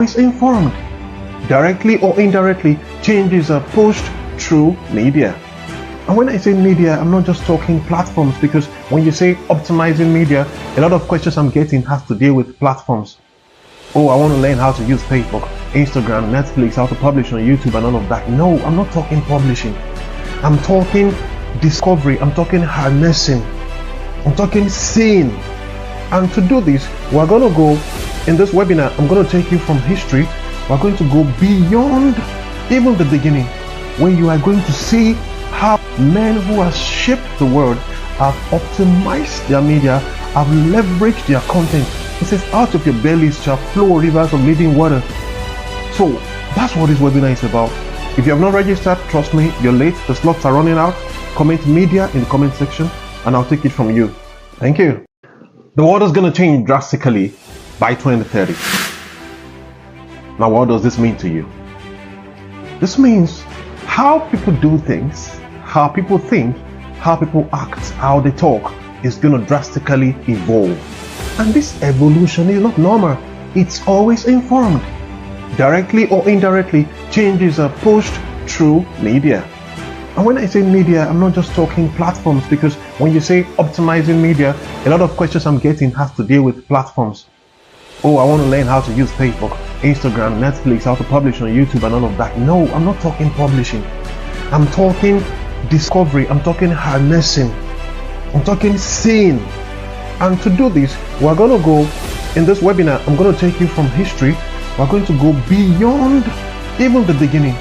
always informed, directly or indirectly. Changes are pushed through media. And when I say media, I'm not just talking platforms, because when you say optimizing media, a lot of questions I'm getting has to deal with platforms. Oh, I want to learn how to use Facebook, Instagram, Netflix, how to publish on YouTube and all of that. No, I'm not talking publishing. I'm talking discovery. I'm talking harnessing. I'm talking seeing. And to do this, we're going to go, in this webinar, I'm going to take you from history. We're going to go beyond even the beginning, where you are going to see how men who have shaped the world have optimized their media, have leveraged their content. It says, out of your bellies shall flow rivers of living water. So that's what this webinar is about. If you have not registered, trust me, you're late. The slots are running out. Comment media in the comment section and I'll take it from you. Thank you. The world is going to change drastically by 2030. Now, what does this mean to you? This means how people do things, how people think, how people act, how they talk is going to drastically evolve. And this evolution is not normal. It's always informed. Directly or indirectly, changes are pushed through media. And when I say media, I'm not just talking platforms, because when you say optimizing media, a lot of questions I'm getting has to deal with platforms. Oh, I want to learn how to use Facebook, Instagram, Netflix, how to publish on YouTube and all of that. No, I'm not talking publishing. I'm talking discovery. I'm talking harnessing. I'm talking seeing. And to do this, we're going to go, in this webinar, I'm going to take you from history. We're going to go beyond even the beginning,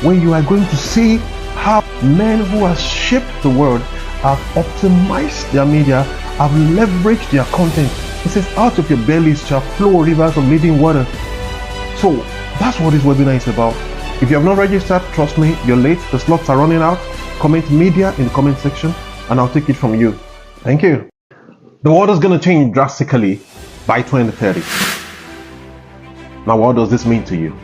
where you are going to see how men who have shaped the world have optimized their media, have leveraged their content. It says, out of your bellies shall flow rivers of living water. So that's what this webinar is about. If you have not registered, trust me, you're late. The slots are running out. Comment media in the comment section and I'll take it from you. Thank you. The world is going to change drastically by 2030. Now, what does this mean to you?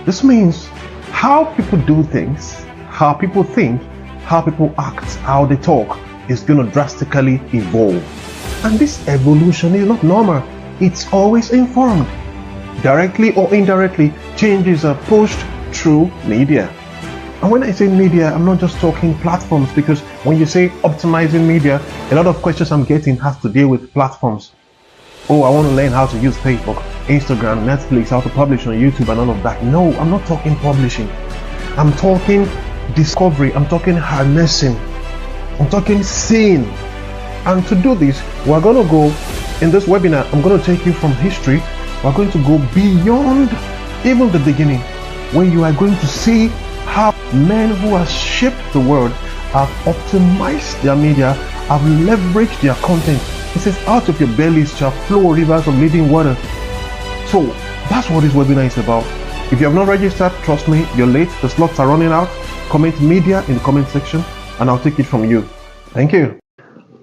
This means how people do things, how people think, how people act, how they talk is going to drastically evolve. And this evolution is not normal. It's always informed. Directly or indirectly, changes are pushed through media. And when I say media, I'm not just talking platforms, because when you say optimizing media, a lot of questions I'm getting has to deal with platforms. Oh, I want to learn how to use Facebook, Instagram, Netflix, how to publish on YouTube and all of that. No, I'm not talking publishing. I'm talking discovery. I'm talking harnessing. I'm talking seeing. And to do this, we're going to go, in this webinar, I'm going to take you from history. We're going to go beyond even the beginning, where you are going to see how men who have shaped the world have optimized their media, have leveraged their content. It says, out of your bellies shall flow rivers of living water. So that's what this webinar is about. If you have not registered, trust me, you're late. The slots are running out. Comment media in the comment section and I'll take it from you. Thank you.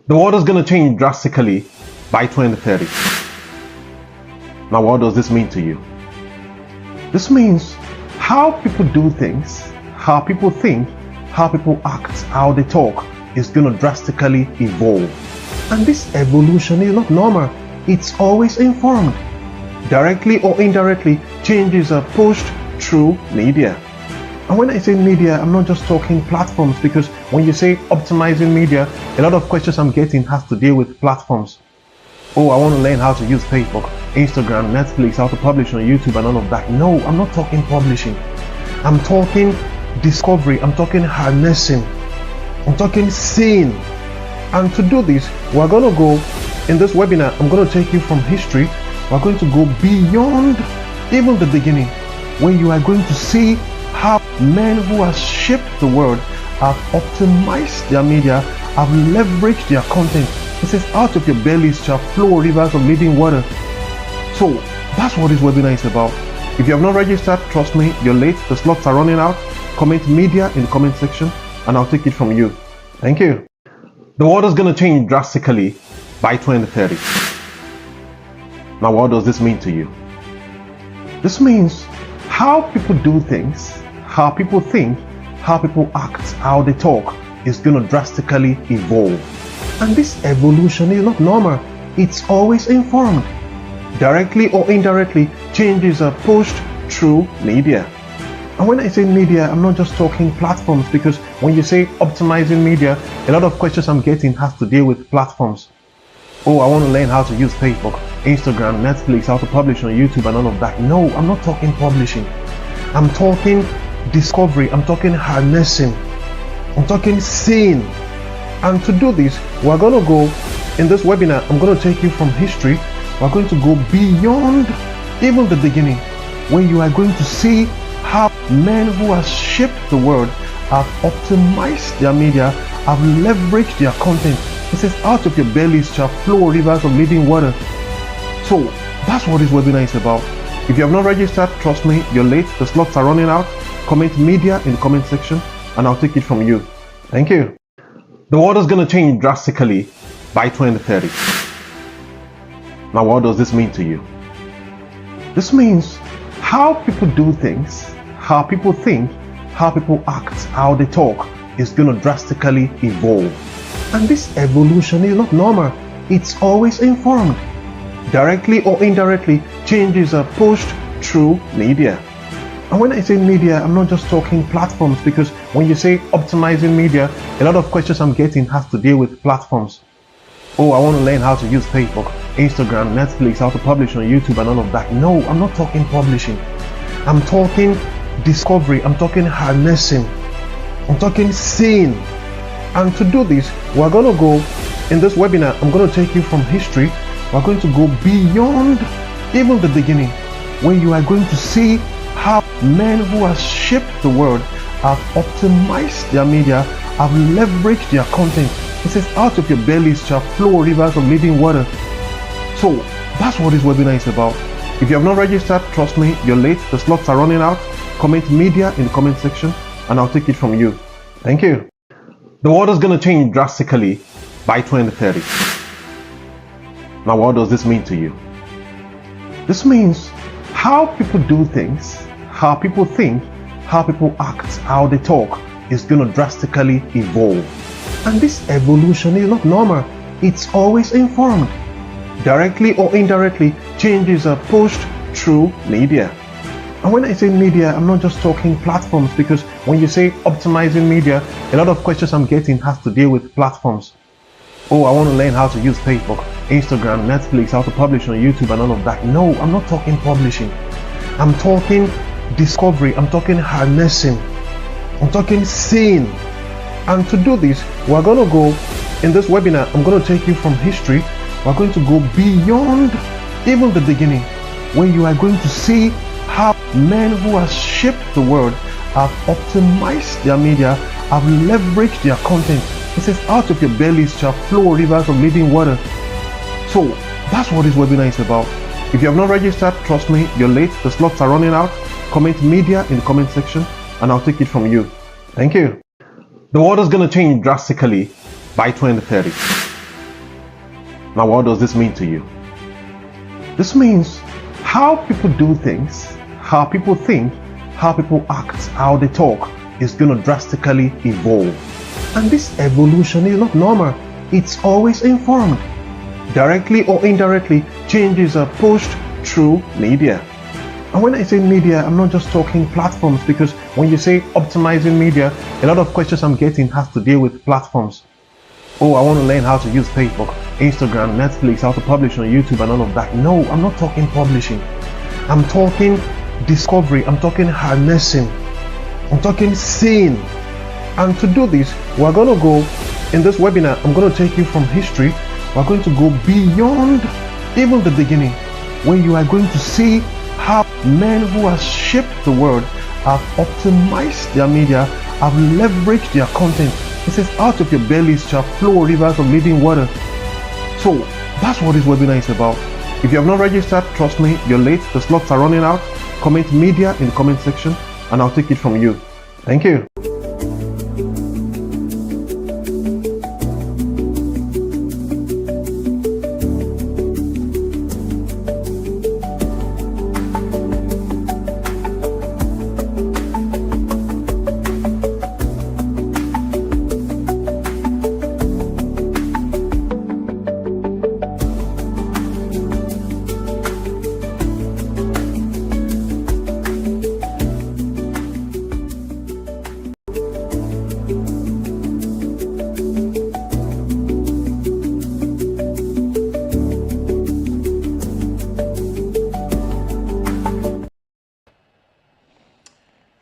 The world is going to change drastically by 2030. Now, what does this mean to you? This means how people do things, how people think, how people act, how they talk is going to drastically evolve. And this evolution is not normal. It's always informed. Directly or indirectly, changes are pushed through media. And when I say media, I'm not just talking platforms, because when you say optimizing media, a lot of questions I'm getting has to deal with platforms. Oh, I want to learn how to use Facebook, Instagram, Netflix, how to publish on YouTube and all of that. No, I'm not talking publishing. I'm talking discovery. I'm talking harnessing. I'm talking seeing. And to do this, we're going to go, in this webinar, I'm going to take you from history. We're going to go beyond even the beginning, where you are going to see how men who have shaped the world have optimized their media, have leveraged their content. It says, out of your bellies shall flow rivers of living water. So that's what this webinar is about. If you have not registered, trust me, you're late. The slots are running out. Comment media in the comment section and I'll take it from you. Thank you. The world is going to change drastically by 2030. Now, what does this mean to you? This means how people do things, how people think, how people act, how they talk is going to drastically evolve. And this evolution is not normal. It's always informed. Directly or indirectly, changes are pushed through media. And when I say media, I'm not just talking platforms, because when you say optimizing media, a lot of questions I'm getting has to deal with platforms. Oh, I want to learn how to use Facebook, Instagram, Netflix, how to publish on YouTube and all of that. No, I'm not talking publishing. I'm talking discovery. I'm talking harnessing. I'm talking seeing. And to do this, we're going to go, in this webinar, I'm going to take you from history. We're going to go beyond even the beginning, where you are going to see how men who have shaped the world have optimized their media, have leveraged their content. It says, out of your bellies shall flow rivers of living water. So that's what this webinar is about. If you have not registered, trust me, you're late. The slots are running out. Comment media in the comment section and I'll take it from you. Thank you. The world is going to change drastically by 2030. Now, what does this mean to you? This means how people do things, how people think, how people act, how they talk is going to drastically evolve. And this evolution is not normal. It's always informed. Directly or indirectly, changes are pushed through media. And when I say media, I'm not just talking platforms, because when you say optimizing media, a lot of questions I'm getting has to deal with platforms. Oh, I want to learn how to use Facebook, Instagram, Netflix, how to publish on YouTube and all of that. No, I'm not talking publishing. I'm talking discovery. I'm talking harnessing. I'm talking seeing. And to do this, we're going to go, in this webinar, I'm going to take you from history. We're going to go beyond even the beginning, where you are going to see how men who have shaped the world have optimized their media, have leveraged their content. It says, out of your bellies shall flow rivers of living water. So that's what this webinar is about. If you have not registered, trust me, you're late. The slots are running out. Comment media in the comment section and I'll take it from you. Thank you. The world is going to change drastically by 2030. Now, what does this mean to you? This means how people do things, how people think, how people act, how they talk is going to drastically evolve. And this evolution is not normal. It's always informed. Directly or indirectly, changes are pushed through media. And when I say media, I'm not just talking platforms, because when you say optimizing media, a lot of questions I'm getting has to deal with platforms. Oh, I want to learn how to use Facebook, Instagram, Netflix, how to publish on YouTube and all of that. No, I'm not talking publishing. I'm talking discovery. I'm talking harnessing. I'm talking seeing. And to do this, we're going to go, in this webinar, I'm going to take you from history. We're going to go beyond even the beginning, where you are going to see how men who have shaped the world have optimized their media, have leveraged their content. It says, out of your bellies shall flow rivers of living water. So that's what this webinar is about. If you have not registered, trust me, you're late. The slots are running out. Comment media in the comment section and I'll take it from you. Thank you. The world is going to change drastically by 2030. Now, what does this mean to you? This means how people do things, how people think, how people act, how they talk is going to drastically evolve. And this evolution is not normal. It's always informed. Directly or indirectly, changes are pushed through media. And when I say media, I'm not just talking platforms, because when you say optimizing media, a lot of questions I'm getting has to deal with platforms. Oh, I want to learn how to use Facebook, Instagram, Netflix, how to publish on YouTube and all of that. No, I'm not talking publishing. I'm talking discovery. I'm talking harnessing. I'm talking seeing. And to do this, we're going to go, in this webinar, I'm going to take you from history. We're going to go beyond even the beginning, where you are going to see how men who have shaped the world have optimized their media, have leveraged their content. It says, out of your bellies shall flow rivers of living water. So that's what this webinar is about. If you have not registered, trust me, you're late. The slots are running out. Comment media in the comment section and I'll take it from you. Thank you.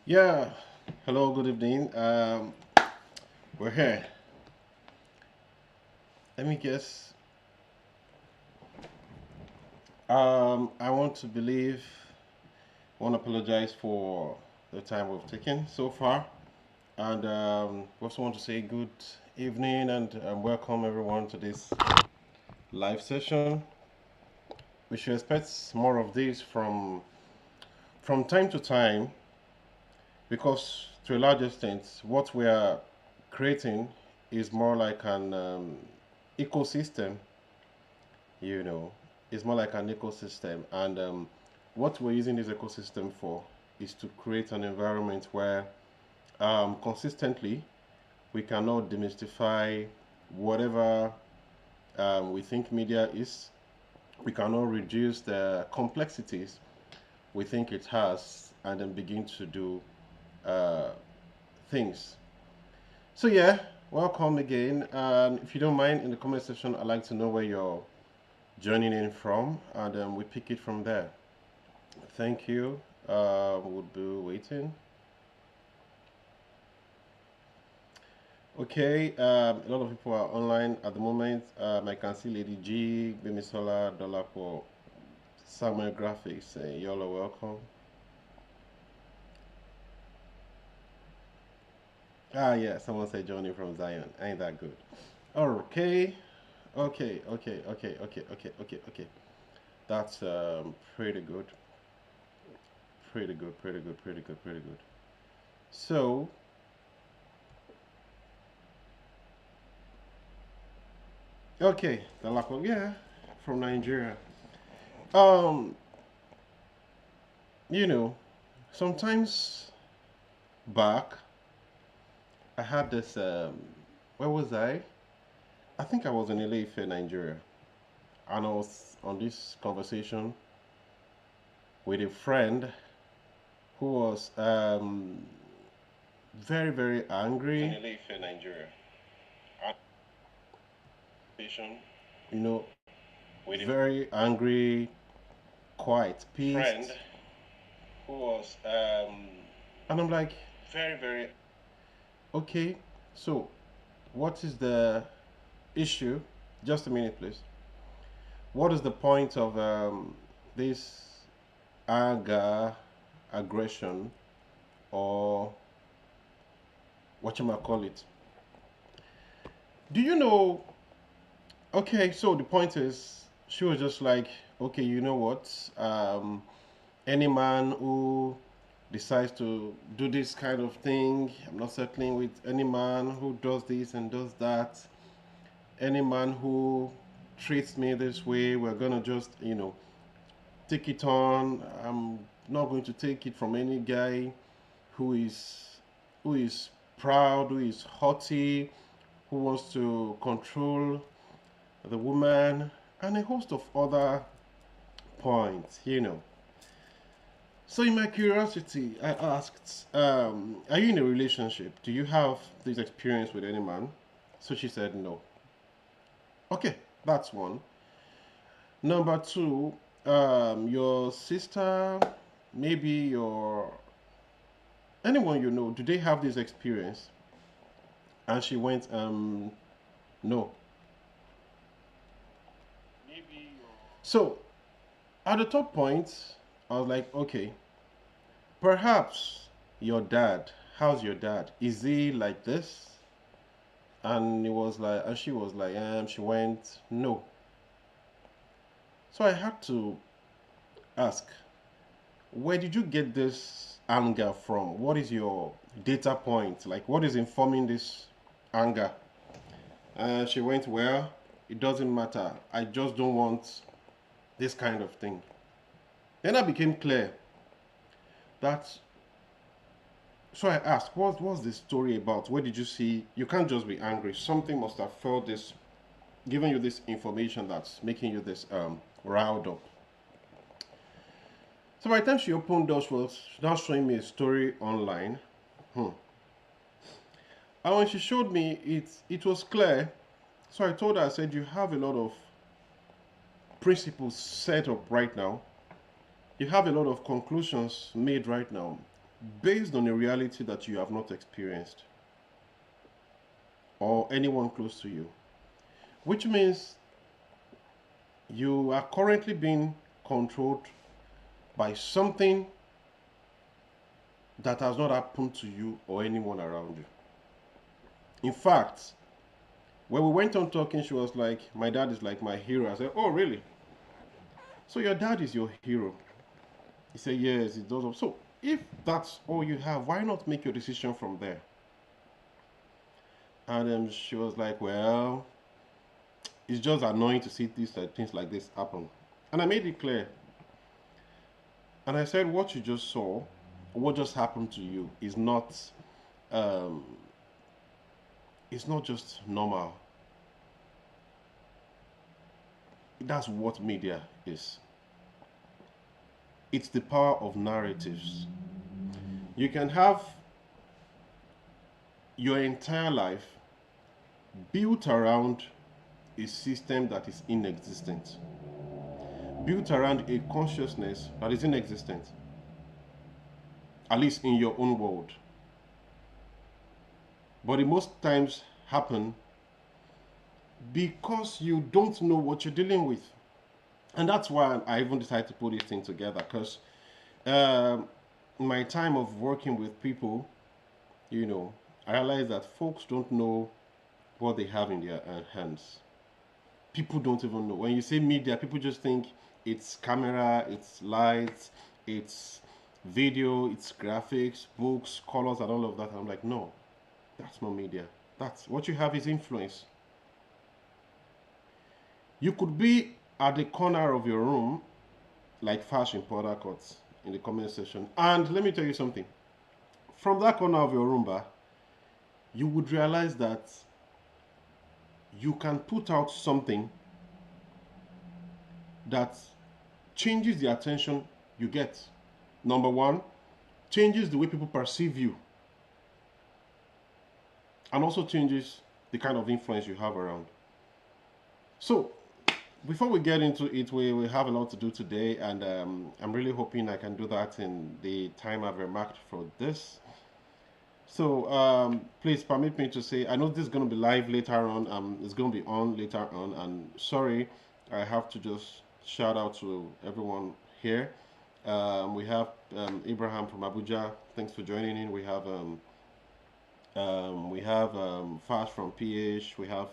Yeah, hello, good evening. We're here. Let me guess. I want to believe, want to apologize for the time we've taken so far. And we also want to say good evening and welcome everyone to this live session. We should expect more of this from time to time because to a large extent, what we are creating is more like an ecosystem, you know, it's more like an ecosystem. And what we're using this ecosystem for is to create an environment where consistently we cannot demystify whatever we think media is. We cannot reduce the complexities we think it has and then begin to do uh, things. So yeah, welcome again. And if you don't mind, in the comment section, I'd like to know where you're joining in from, and we pick it from there. Thank you. We'll be waiting. Okay, a lot of people are online at the moment. I can see Lady G, Bimisola, Dolapo, Samuel Graphics. Y'all are welcome. Ah, yeah, someone said Johnny from Zion. Ain't that good? Okay, okay. That's pretty good. Pretty good. So, okay, Dolapo, yeah, from Nigeria. Um, you know, sometimes back, I had this. Where was I? I think I was in Ife, Nigeria, and I was on this conversation with a friend who was very angry. In Ife, Nigeria. You know, with very angry, quite pissed. Friend who was and I'm like very okay. So, what is the issue? Just a minute, please. What is the point of this anger, aggression, or what you might call it? Do you know? Okay, so the point is, she was just like, okay, you know what? Any man who decides to do this kind of thing, I'm not settling with any man who does this and does that. Any man who treats me this way, we're gonna just, take it on. I'm not going to take it from any guy who is proud, who is haughty, who wants to control the woman, and a host of other points. So, in my curiosity, I asked, "Are you in a relationship? Do you have this experience with any man?" So she said, "No." Okay, that's one. Number two, your sister, maybe your anyone you know, do they have this experience? And she went, no. So at the top point, I was like, okay, perhaps your dad. How's your dad? Is he like this? And it was like, and she was like, she went, no. So I had to ask, where did you get this anger from? What is your data point? Like, what is informing this anger? And she went, well, it doesn't matter. I just don't want this kind of thing. Then I became clear that, so I asked, what's the story about? Where did you see? You can't just be angry. Something must have felt this, giving you this information that's making you this riled up. So by the time she opened doors, she was now showing me a story online. Hmm. And when she showed me, it was clear. So I told her, I said, you have a lot of principles set up right now. You have a lot of conclusions made right now. based on a reality that you have not experienced or anyone close to you, which means you are currently being controlled by something that has not happened to you or anyone around you. In fact, when we went on talking, she was like, my dad is like my hero. I said, oh, really? So your dad is your hero? He said, yes, it does. So if that's all you have, why not make your decision from there? And she was like, well, it's just annoying to see things like this happen. And I made it clear. And I said, what you just saw, what just happened to you, is um, it's not just normal. That's what media is. It's the power of narratives. You can have your entire life built around a system that is inexistent, built around a consciousness that is inexistent, at least in your own world. But it most times happen because you don't know what you're dealing with. And that's why I even decided to put this thing together, because in my time of working with people, I realized that folks don't know what they have in their hands. People don't even know. When you say media, people just think it's camera, it's lights, it's video, it's graphics, books, colors, and all of that. And I'm like, no, that's not media. That's what you have is influence. You could be at the corner of your room, like fashion powder cuts in the comment section, and let me tell you something. From that corner of your room, you would realize that you can put out something that changes the attention you get. Number one, changes the way people perceive you, and also changes the kind of influence you have around. So, before we get into it, we have a lot to do today, and I'm really hoping I can do that in the time I've remarked for this. So please permit me to say, I know this is going to be live later on. It's going to be on later on, and sorry, I have to just shout out to everyone here. We have Abraham from Abuja. Thanks for joining in. We have Fast from PH. We have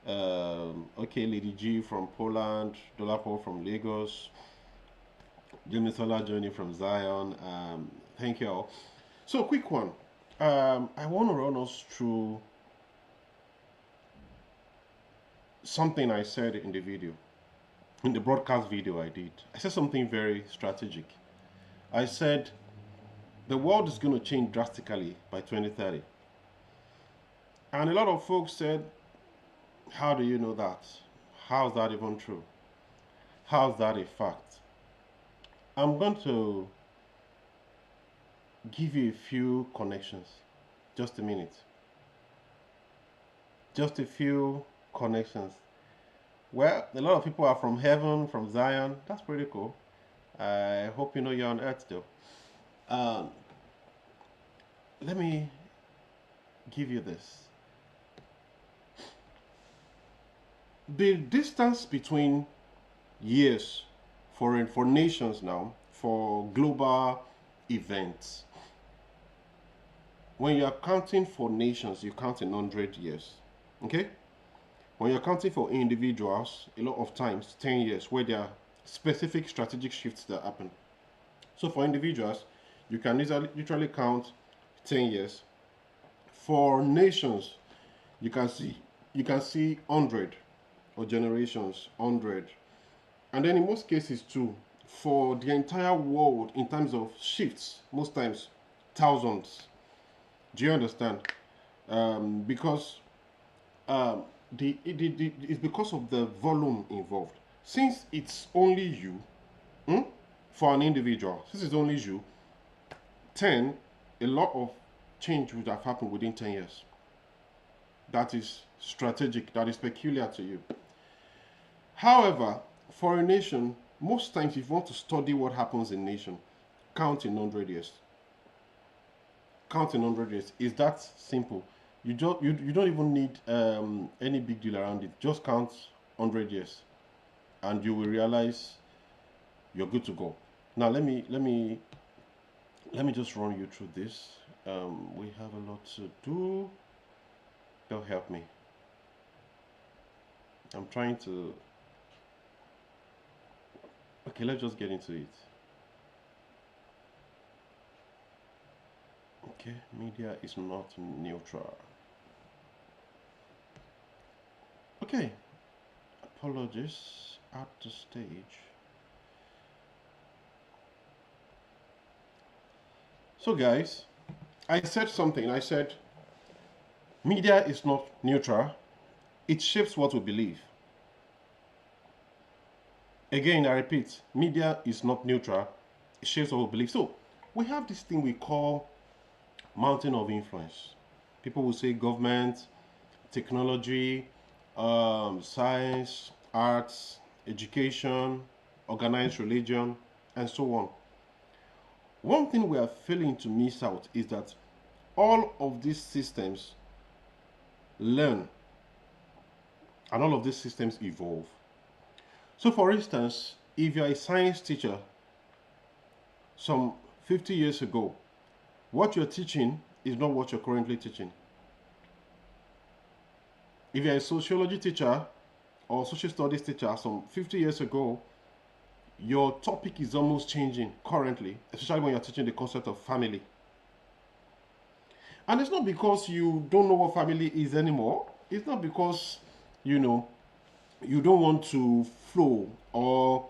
okay, Lady G from Poland, Dolapo from Lagos, Jimmy Sola joining from Zion. Thank you all. So, quick one. I want to run us through something I said in the video, in the broadcast video I did. I said something very strategic. I said the world is going to change drastically by 2030. And a lot of folks said, how do you know that? How's that even true? How's that a fact? I'm going to give you a few connections. Just a minute. Just a few connections. Well, a lot of people are from heaven, from Zion. That's pretty cool. I hope you know you're on earth though. Let me give you this. The distance between years for nations now, for global events, when you're counting for nations, you count in 100 years. Okay? When you're counting for individuals, a lot of times 10 years, where there are specific strategic shifts that happen. So for individuals, you can literally count 10 years. For nations, you can see 100, or generations, 100. And then in most cases too, for the entire world in terms of shifts, most times thousands. Do you understand? Because it's because of the volume involved. Since it's only you, for an individual, since it's only you, 10, a lot of change would have happened within 10 years. That is strategic, that is peculiar to you. However, for a nation, most times if you want to study what happens in a nation, count in 100 years. count in 100 years. It's that simple. You don't even need any big deal around it. Just count 100 years, and you will realize you're good to go. Now let me just run you through this. We have a lot to do. They'll help me. I'm trying to. Okay, let's just get into it. Okay, media is not neutral. Okay, apologies at the stage. So guys, I said something. I said media is not neutral. It shapes what we believe. Again, I repeat, media is not neutral. It shapes what we believe. So we have this thing we call mountain of influence. People will say government, technology, science, arts, education, organized religion, and so on. One thing we are failing to miss out is that all of these systems learn and all of these systems evolve. So for instance, if you're a science teacher some 50 years ago, what you're teaching is not what you're currently teaching. If you're a sociology teacher or social studies teacher some 50 years ago, your topic is almost changing currently, especially when you're teaching the concept of family. And it's not because you don't know what family is anymore. It's not because, you don't want to flow or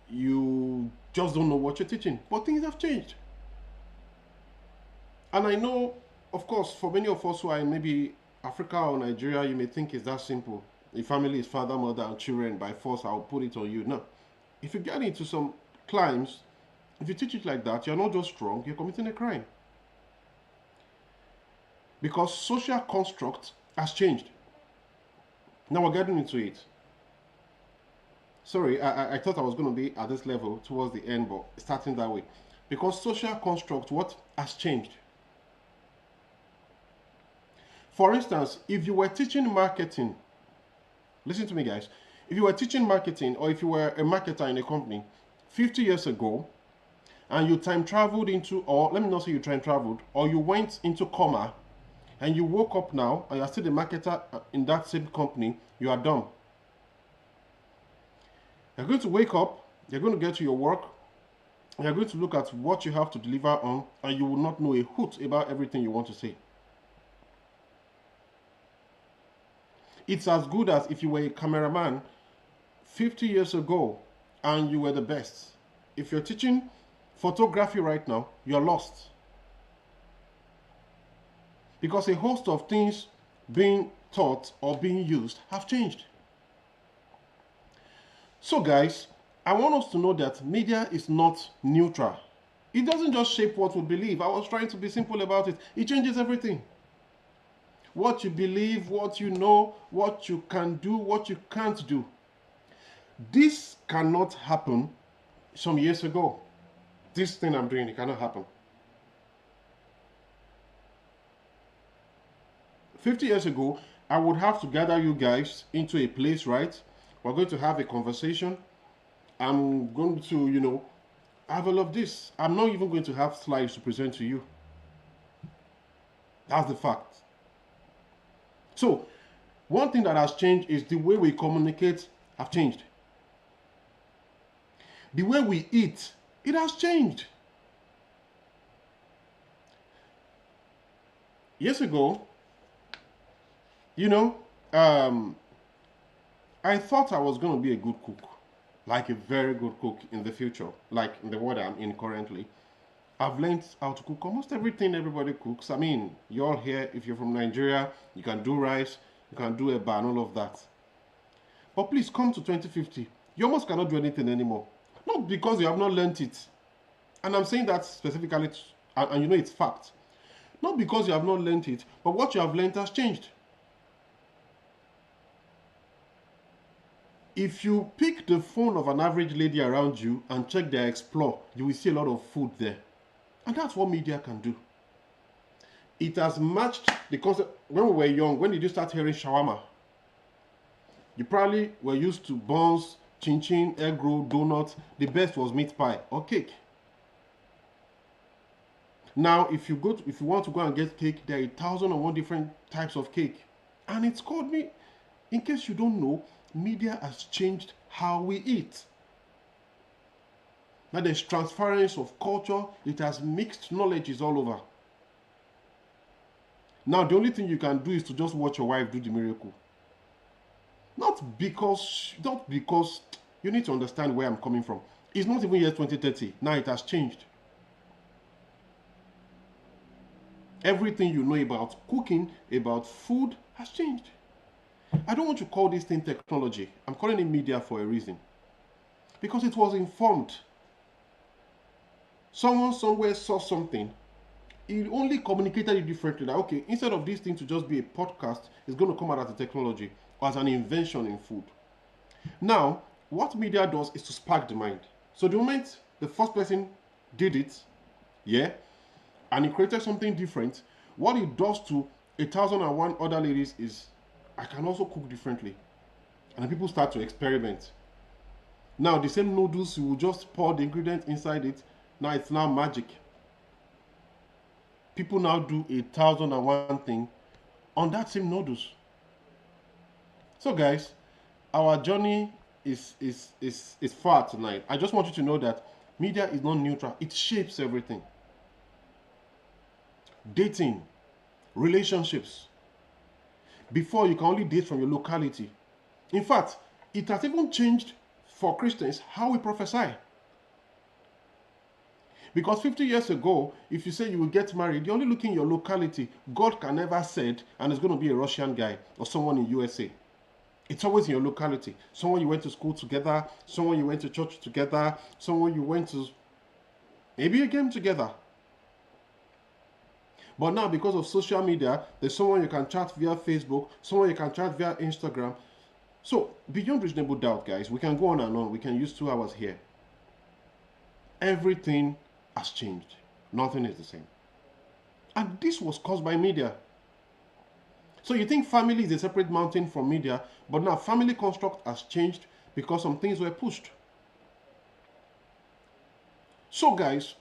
you just don't know what you're teaching. But things have changed. And I know, of course, for many of us who are in maybe Africa or Nigeria, you may think it's that simple. A family is father, mother, and children. By force, I'll put it on you. No. If you get into some climes, if you teach it like that, you're not just wrong, you're committing a crime. Because social construct has changed. Now we're getting into it. Sorry, I thought I was going to be at this level towards the end, but starting that way. Because social construct, what has changed? For instance, if you were teaching marketing, listen to me guys, if you were teaching marketing or if you were a marketer in a company 50 years ago and you time traveled into, or let me not say you time traveled, or you went into coma and you woke up now and you're still a marketer in that same company, you are dumb. You're going to wake up, you're going to get to your work, and you're going to look at what you have to deliver on, and you will not know a hoot about everything you want to say. It's as good as if you were a cameraman 50 years ago and you were the best. If you're teaching photography right now, you're lost. Because a host of things being taught or being used have changed. So guys, I want us to know that media is not neutral. It doesn't just shape what we believe. I was trying to be simple about it. It changes everything. What you believe, what you know, what you can do, what you can't do. This cannot happen some years ago. This thing I'm doing, it cannot happen. 50 years ago, I would have to gather you guys into a place, right? We're going to have a conversation. I'm going to, have all of this. I'm not even going to have slides to present to you. That's the fact. So, one thing that has changed is the way we communicate have changed. The way we eat, it has changed. Years ago, I thought I was going to be a good cook, like a very good cook in the future, like in the world I'm in currently. I've learned how to cook almost everything everybody cooks. I mean, you all here, if you're from Nigeria, you can do rice, you can do eba and all of that. But please come to 2050. You almost cannot do anything anymore. Not because you have not learned it. And I'm saying that specifically, and it's fact. Not because you have not learned it, but what you have learned has changed. If you pick the phone of an average lady around you and check their Explore, you will see a lot of food there. And that's what media can do. It has matched the concept. When we were young, when did you start hearing shawarma? You probably were used to buns, chin chin, egg roll, donuts. The best was meat pie or cake. Now, if you want to go and get cake, there are 1,001 different types of cake, and it's called me. In case you don't know, media has changed how we eat. Now there's transference of culture. It has mixed knowledges all over. Now the only thing you can do is to just watch your wife do the miracle. Not because you need to understand where I'm coming from. It's not even yet 2030. Now it has changed. Everything you know about cooking, about food has changed. I don't want to call this thing technology. I'm calling it media for a reason. Because it was informed. Someone somewhere saw something. He only communicated it differently. That, okay, instead of this thing to just be a podcast, it's going to come out as a technology or as an invention in food. Now, what media does is to spark the mind. So the moment the first person did it, yeah, and he created something different, what it does to 1,001 other ladies is, I can also cook differently. And people start to experiment. Now, the same noodles, you will just pour the ingredients inside it. Now it's now magic. People now do 1,001 thing on that same noodles. So guys, our journey is far tonight. I just want you to know that media is not neutral. It shapes everything. Dating, relationships. Before, you can only date from your locality. In fact, it has even changed for Christians how we prophesy. Because 50 years ago, if you say you will get married, you're only looking at your locality. God can never said, and it's going to be a Russian guy or someone in USA. It's always in your locality. Someone you went to school together, someone you went to church together, someone you went to maybe a game together. But now, because of social media, there's someone you can chat via Facebook, someone you can chat via Instagram. So, beyond reasonable doubt, guys, we can go on and on. We can use 2 hours here. Everything has changed. Nothing is the same. And this was caused by media. So you think family is a separate mountain from media, but now family construct has changed because some things were pushed. So guys,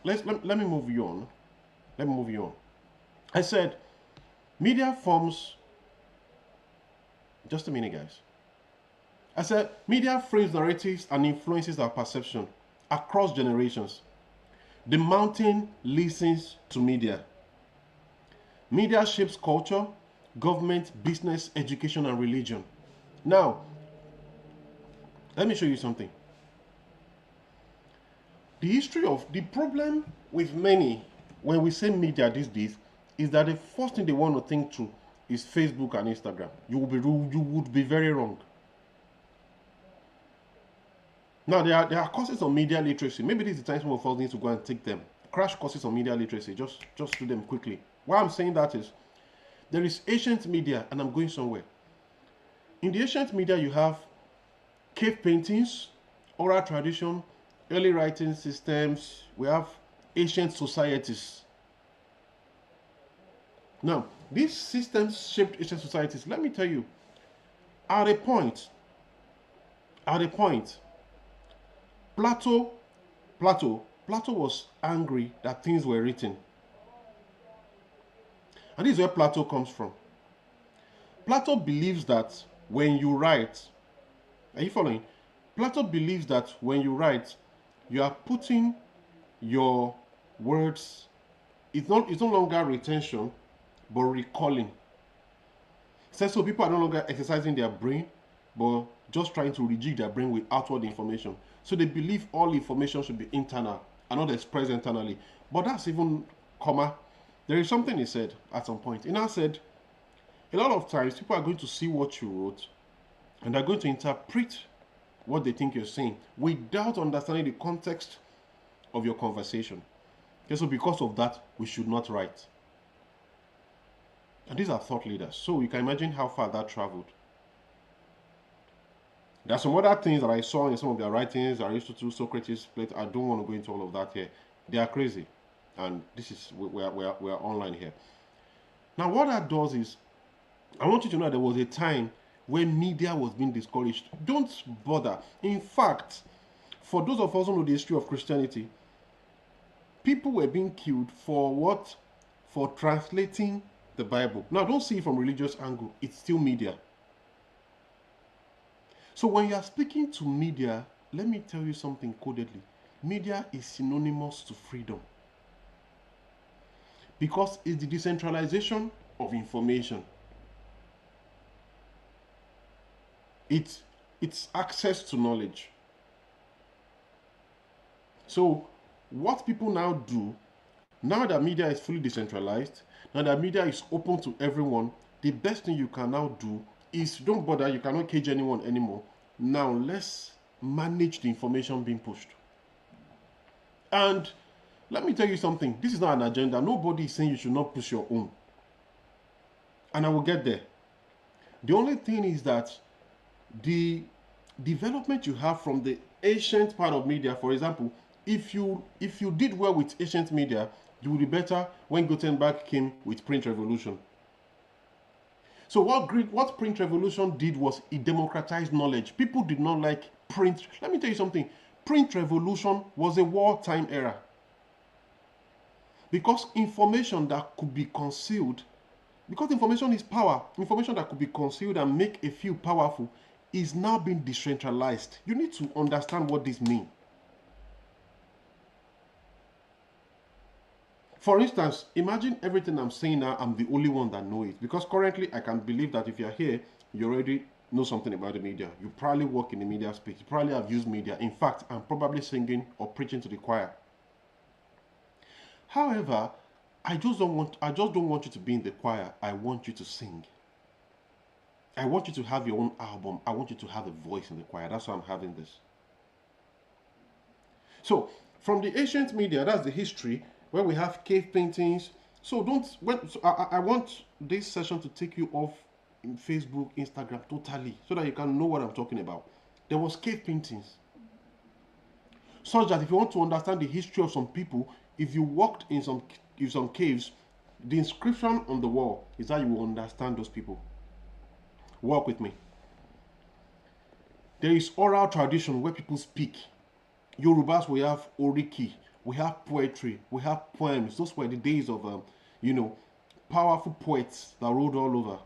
let me move you on. Let me move you on. I said, media forms, just a minute guys. I said, media frames narratives and influences our perception across generations. The mountain listens to media. Media shapes culture, government, business, education, and religion. Now, let me show you something. The history of the problem with many when we say media these days is that the first thing they want to think to is Facebook and Instagram. You would be very wrong. Now, there are courses on media literacy. Maybe this is the time some of us need to go and take them. Crash courses on media literacy. Just do them quickly. Why I'm saying that is, there is ancient media, and I'm going somewhere. In the ancient media, you have cave paintings, oral tradition, early writing systems. We have ancient societies. Now, these systems shaped ancient societies. Let me tell you, at a point, Plato was angry that things were written. And this is where Plato comes from. Plato believes that when you write, are you following? Plato believes that when you write, you are putting your words, it's no longer retention, but recalling. So people are no longer exercising their brain, but just trying to rejig their brain with outward information. So they believe all information should be internal and not expressed internally. But that's even comma. There is something he said at some point. He now said, a lot of times people are going to see what you wrote and they're going to interpret what they think you're saying without understanding the context of your conversation. Okay, so because of that, we should not write. And these are thought leaders. So you can imagine how far that traveled. There are some other things that I saw in some of their writings, Aristotle, Socrates, Plato. I don't want to go into all of that here. They are crazy. and this is we are online here. Now, what that does is, I want you to know there was a time when media was being discouraged. Don't bother. In fact, for those of us who know the history of Christianity, people were being killed for what? For translating the Bible. Now, don't see it from religious angle. It's still media. So when you are speaking to media, let me tell you something codedly. Media is synonymous to freedom. Because it's the decentralization of information. It's access to knowledge. So what people now do, now that media is fully decentralized, now that media is open to everyone, the best thing you can now do is, don't bother, you cannot cage anyone anymore. Now let's manage the information being pushed. And let me tell you something, this is not an agenda. Nobody is saying you should not push your own. And I will get there. The only thing is that the development you have from the ancient part of media, for example, if you did well with ancient media, you would be better when Gutenberg came with print revolution. So what print revolution did was it democratized knowledge. People did not like print. Let me tell you something. Print revolution was a wartime era. Because information that could be concealed, because information is power, information that could be concealed and make a few powerful is now being decentralized. You need to understand what this means. For instance, imagine everything I'm saying now, I'm the only one that knows it. Because currently, I can believe that if you're here, you already know something about the media. You probably work in the media space. You probably have used media. In fact, I'm probably singing or preaching to the choir. However, I just don't want you to be in the choir. I want you to sing. I want you to have your own album. I want you to have a voice in the choir. That's why I'm having this. So, from the ancient media, that's the history, where we have cave paintings. So I want this session to take you off in Facebook, Instagram, totally, so that you can know what I'm talking about. There was cave paintings. Such that if you want to understand the history of some people, if you walked in some caves, the inscription on the wall is how you will understand those people. Walk with me. There is oral tradition where people speak. Yorubas, we have oriki, we have poetry, we have poems. Those were the days of, powerful poets that rode all over.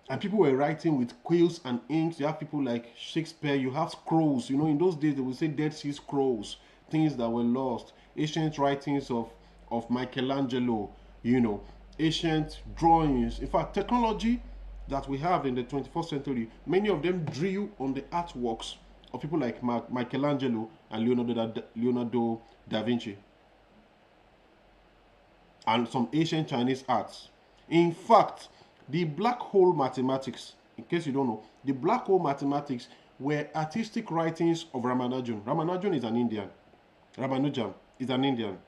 And people were writing with quills and inks. You have people like Shakespeare. You have scrolls. In those days they would say Dead Sea Scrolls, things that were lost. Ancient writings of Michelangelo, ancient drawings. In fact, technology that we have in the 21st century, many of them drew on the artworks of people like Michelangelo and Leonardo da Vinci. And some ancient Chinese arts. In fact, the black hole mathematics, in case you don't know, the black hole mathematics were artistic writings of Ramanujan. Ramanujan is an Indian. Ramanujan is an Indian.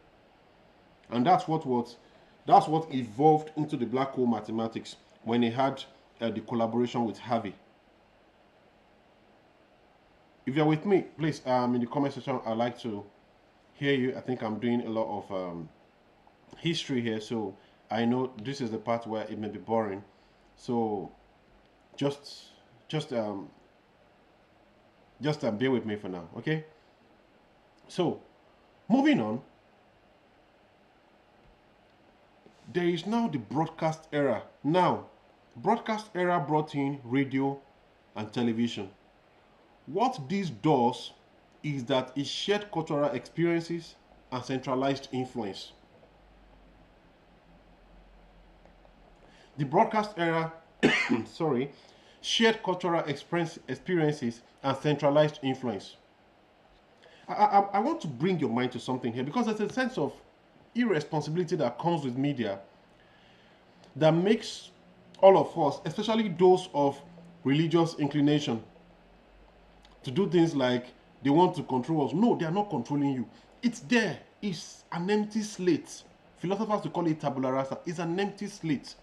And that's what evolved into the black hole mathematics when he had the collaboration with Harvey. If you're with me, please, in the comment section, I'd like to hear you. I think I'm doing a lot of history here, so I know this is the part where it may be boring. So just bear with me for now, okay? So moving on, there is now the broadcast era. Now, broadcast era brought in radio and television. What this does is that it shared cultural experiences and centralized influence. The broadcast era, shared cultural experiences and centralized influence. I want to bring your mind to something here, because there's a sense of irresponsibility that comes with media that makes all of us, especially those of religious inclination, to do things like they want to control us. No, they are not controlling you. It's there. It's an empty slate. Philosophers to call it tabula rasa. It's an empty slate.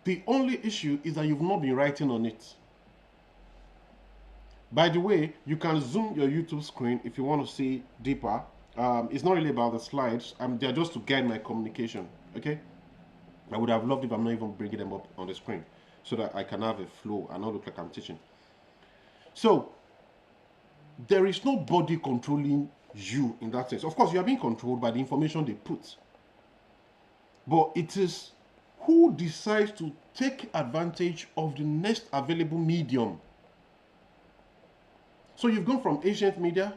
The only issue is that you've not been writing on it. By the way, you can zoom your YouTube screen if you want to see deeper. It's not really about the slides. They're just to guide my communication. Okay. I would have loved if I'm not even bringing them up on the screen, so that I can have a flow and not look like I'm teaching. So there is nobody controlling you in that sense. Of course, you are being controlled by the information they put, but it is who decides to take advantage of the next available medium. So you've gone from ancient media,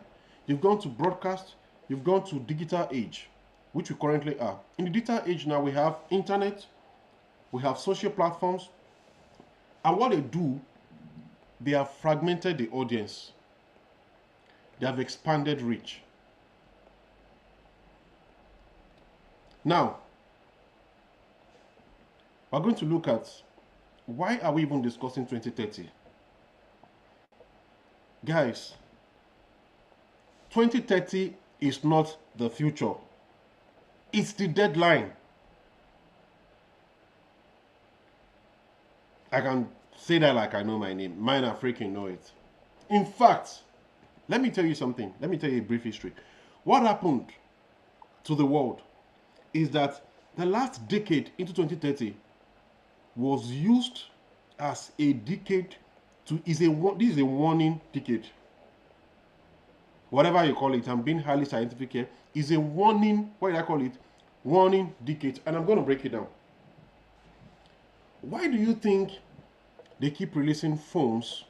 you've gone to broadcast, you've gone to digital age, which we currently are. In the digital age now, we have internet, we have social platforms, and what they do, they have fragmented the audience. They have expanded reach. Now, we're going to look at why are we even discussing 2030? Guys, 2030 is not the future. It's the deadline. I can say that like I know my name. Mine are freaking know it. In fact, let me tell you something. Let me tell you a brief history. What happened to the world is that the last decade into 2030 was used as a decade this is a warning decade. Whatever you call it, I'm being highly scientific here, is a warning, what did I call it? Warning decade. And I'm going to break it down. Why do you think they keep releasing phones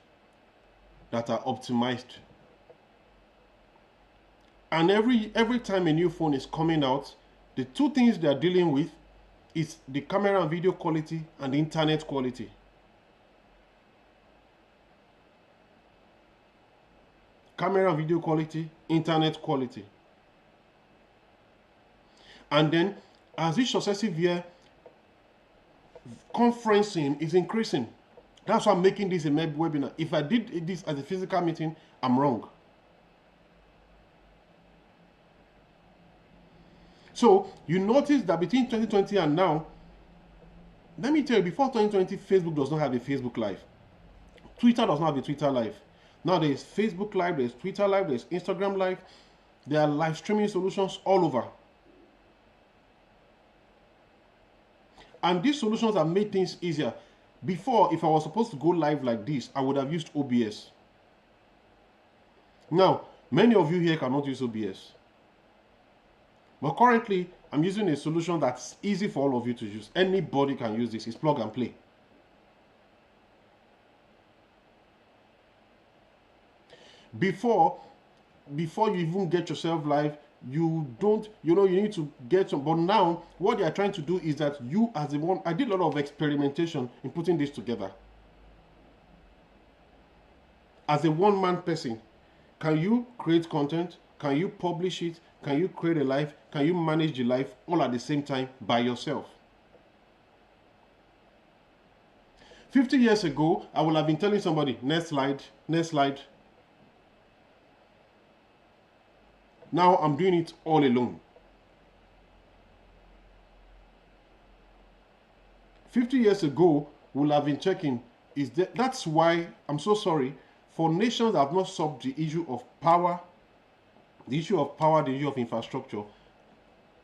that are optimized? And every time a new phone is coming out, the two things they are dealing with is the camera and video quality and the internet quality. Camera and video quality, internet quality. And then, as each successive year, conferencing is increasing. That's why I'm making this a webinar. If I did this as a physical meeting, I'm wrong. So you notice that between 2020 and now, let me tell you, before 2020, Facebook does not have a Facebook Live. Twitter does not have a Twitter Live. Now there is Facebook Live, there's Twitter Live, there's Instagram Live. There are live streaming solutions all over. And these solutions have made things easier. Before, if I was supposed to go live like this, I would have used OBS. Now, many of you here cannot use OBS. But currently, I'm using a solution that's easy for all of you to use. Anybody can use this. It's plug and play. Before you even get yourself live, you need to get some. But now, what they are trying to do is that you as the one, I did a lot of experimentation in putting this together. As a one-man person, can you create content? Can you publish it? Can you create a live? Can you manage the live all at the same time by yourself? 50 years ago, I would have been telling somebody, next slide, next slide. Now I'm doing it all alone. 50 years ago, we'll have been checking. That's why I'm so sorry for nations that have not solved the issue of power. The issue of infrastructure,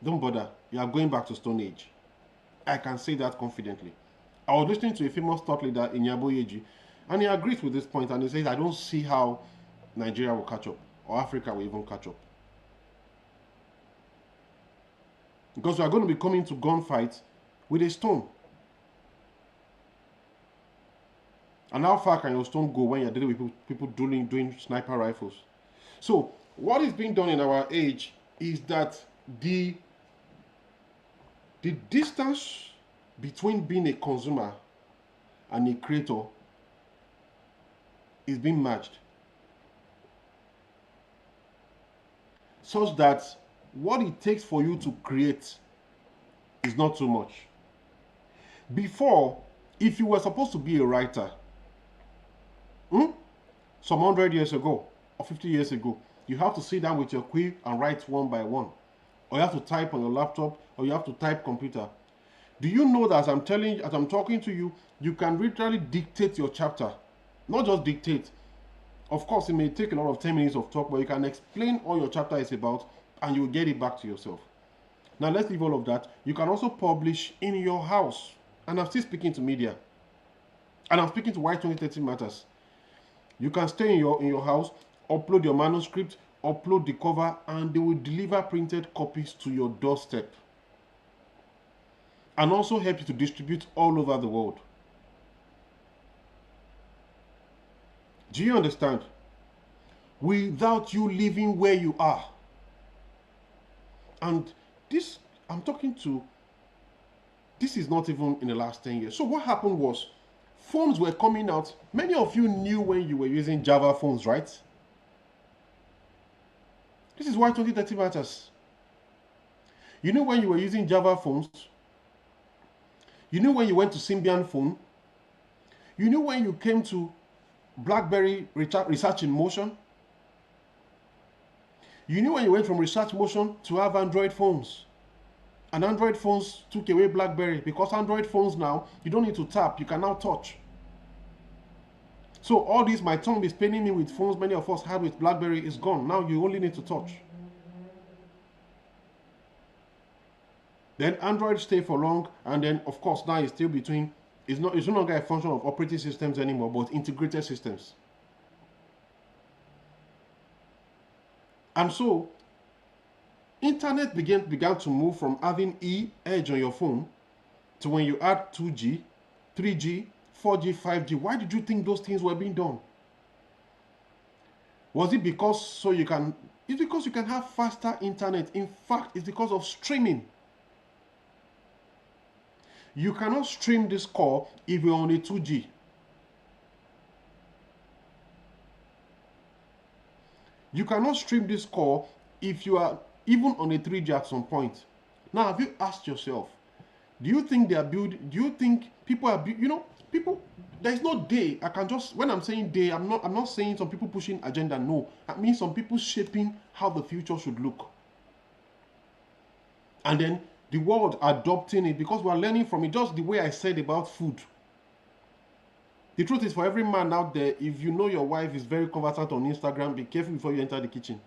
don't bother. You are going back to Stone Age. I can say that confidently. I was listening to a famous thought leader in Yaboyeji, and he agrees with this point, and he says, I don't see how Nigeria will catch up, or Africa will even catch up. Because we are going to be coming to gunfights with a stone. And how far can your stone go when you're dealing with people doing sniper rifles? So, what is being done in our age is that the distance between being a consumer and a creator is being merged. Such that what it takes for you to create is not too much. Before, if you were supposed to be a writer, some 100 years ago or 50 years ago, you have to sit down with your quill and write one by one. Or you have to type on your laptop, or you have to type computer. Do you know that as I'm talking to you, you can literally dictate your chapter? Not just dictate. Of course, it may take a lot of 10 minutes of talk, but you can explain all your chapter is about and you will get it back to yourself. Now let's leave all of that. You can also publish in your house. And I'm still speaking to media. And I'm speaking to why 2030 matters. You can stay in your house, upload your manuscript, upload the cover, and they will deliver printed copies to your doorstep. And also help you to distribute all over the world. Do you understand? Without you living where you are. And this, I'm talking to, this is not even in the last 10 years. So what happened was, phones were coming out. Many of you knew when you were using Java phones, right? This is why 2030 matters. You know when you were using Java phones? You knew when you went to Symbian phone? You knew when you came to BlackBerry Research in Motion? You knew when you went from Research Motion to have Android phones? And Android phones took away BlackBerry, because Android phones now, you don't need to tap, you can now touch. So all this, my tongue is paining me with phones many of us had with BlackBerry is gone. Now you only need to touch. Then Android stay for long, and then of course now it's still between, it's no longer a function of operating systems anymore, but integrated systems. And so internet began to move from having edge on your phone to when you add 2G, 3G, 4G, 5G. Why did you think those things were being done? Was it because it's because you can have faster internet. In fact, it's because of streaming. You cannot stream this call if you're on a 2G. You cannot stream this call if you are even on a 3G at some point. Now, have you asked yourself, do you think people are, people, there is no day. I can just, when I'm saying day, I'm not saying some people pushing agenda. No, I mean some people shaping how the future should look. And then the world adopting it, because we're learning from it, just the way I said about food. The truth is, for every man out there, if you know your wife is very conversant on Instagram, be careful before you enter the kitchen.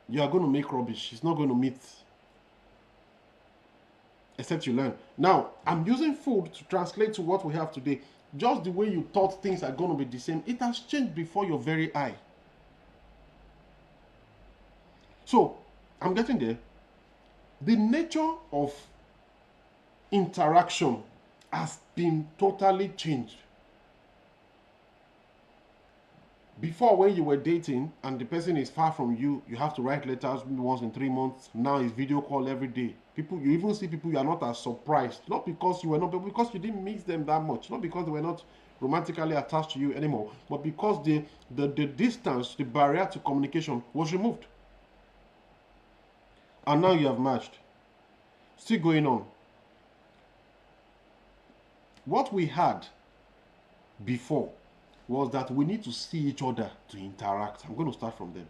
You are going to make rubbish. It's not going to meet. Except you learn. Now, I'm using food to translate to what we have today. Just the way you thought things are going to be the same, it has changed before your very eye. So, I'm getting there. The nature of interaction has been totally changed. Before, when you were dating and the person is far from you, you have to write letters maybe once in 3 months. Now it's video call every day. You even see people you are not as surprised. Not because you were not, but because you didn't miss them that much. Not because they were not romantically attached to you anymore, but because the distance, the barrier to communication was removed. And now you have matched. Still going on. What we had before was that we need to see each other to interact. I'm going to start from them.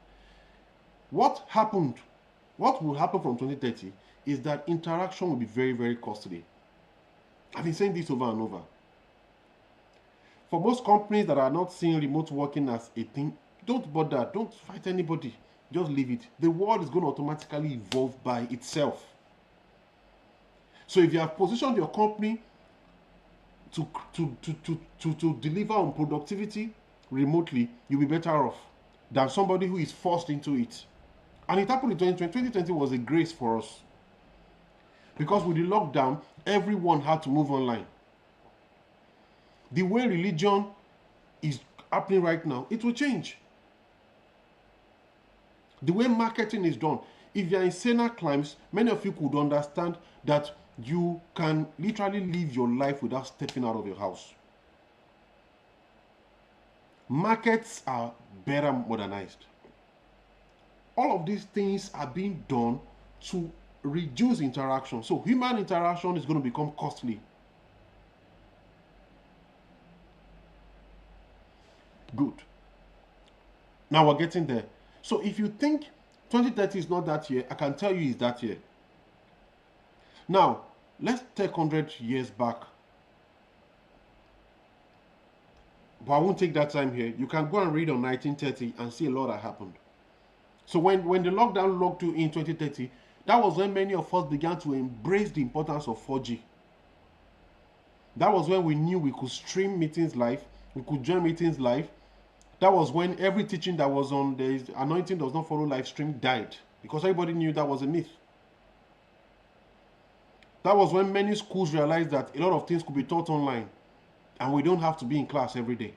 What will happen from 2030 is that interaction will be very, very costly. I've been saying this over and over. For most companies that are not seeing remote working as a thing, don't bother, don't fight anybody, just leave it. The world is going to automatically evolve by itself. So if you have positioned your company to deliver on productivity remotely, you'll be better off than somebody who is forced into it. And it happened in 2020. 2020 was a grace for us. Because with the lockdown, everyone had to move online. The way religion is happening right now, it will change. The way marketing is done. If you're in saner climes, many of you could understand that you can literally live your life without stepping out of your house. Markets are better modernized. All of these things are being done to reduce interaction. So human interaction is going to become costly. Good. Now we're getting there. So if you think 2030 is not that year, I can tell you it's that year. Now, let's take 100 years back. But I won't take that time here. You can go and read on 1930 and see a lot that happened. So when the lockdown locked you in 2030, that was when many of us began to embrace the importance of 4G. That was when we knew we could stream meetings live, we could join meetings live. That was when every teaching that was on the anointing does not follow live stream died, because everybody knew that was a myth. That was when many schools realized that a lot of things could be taught online and we don't have to be in class every day.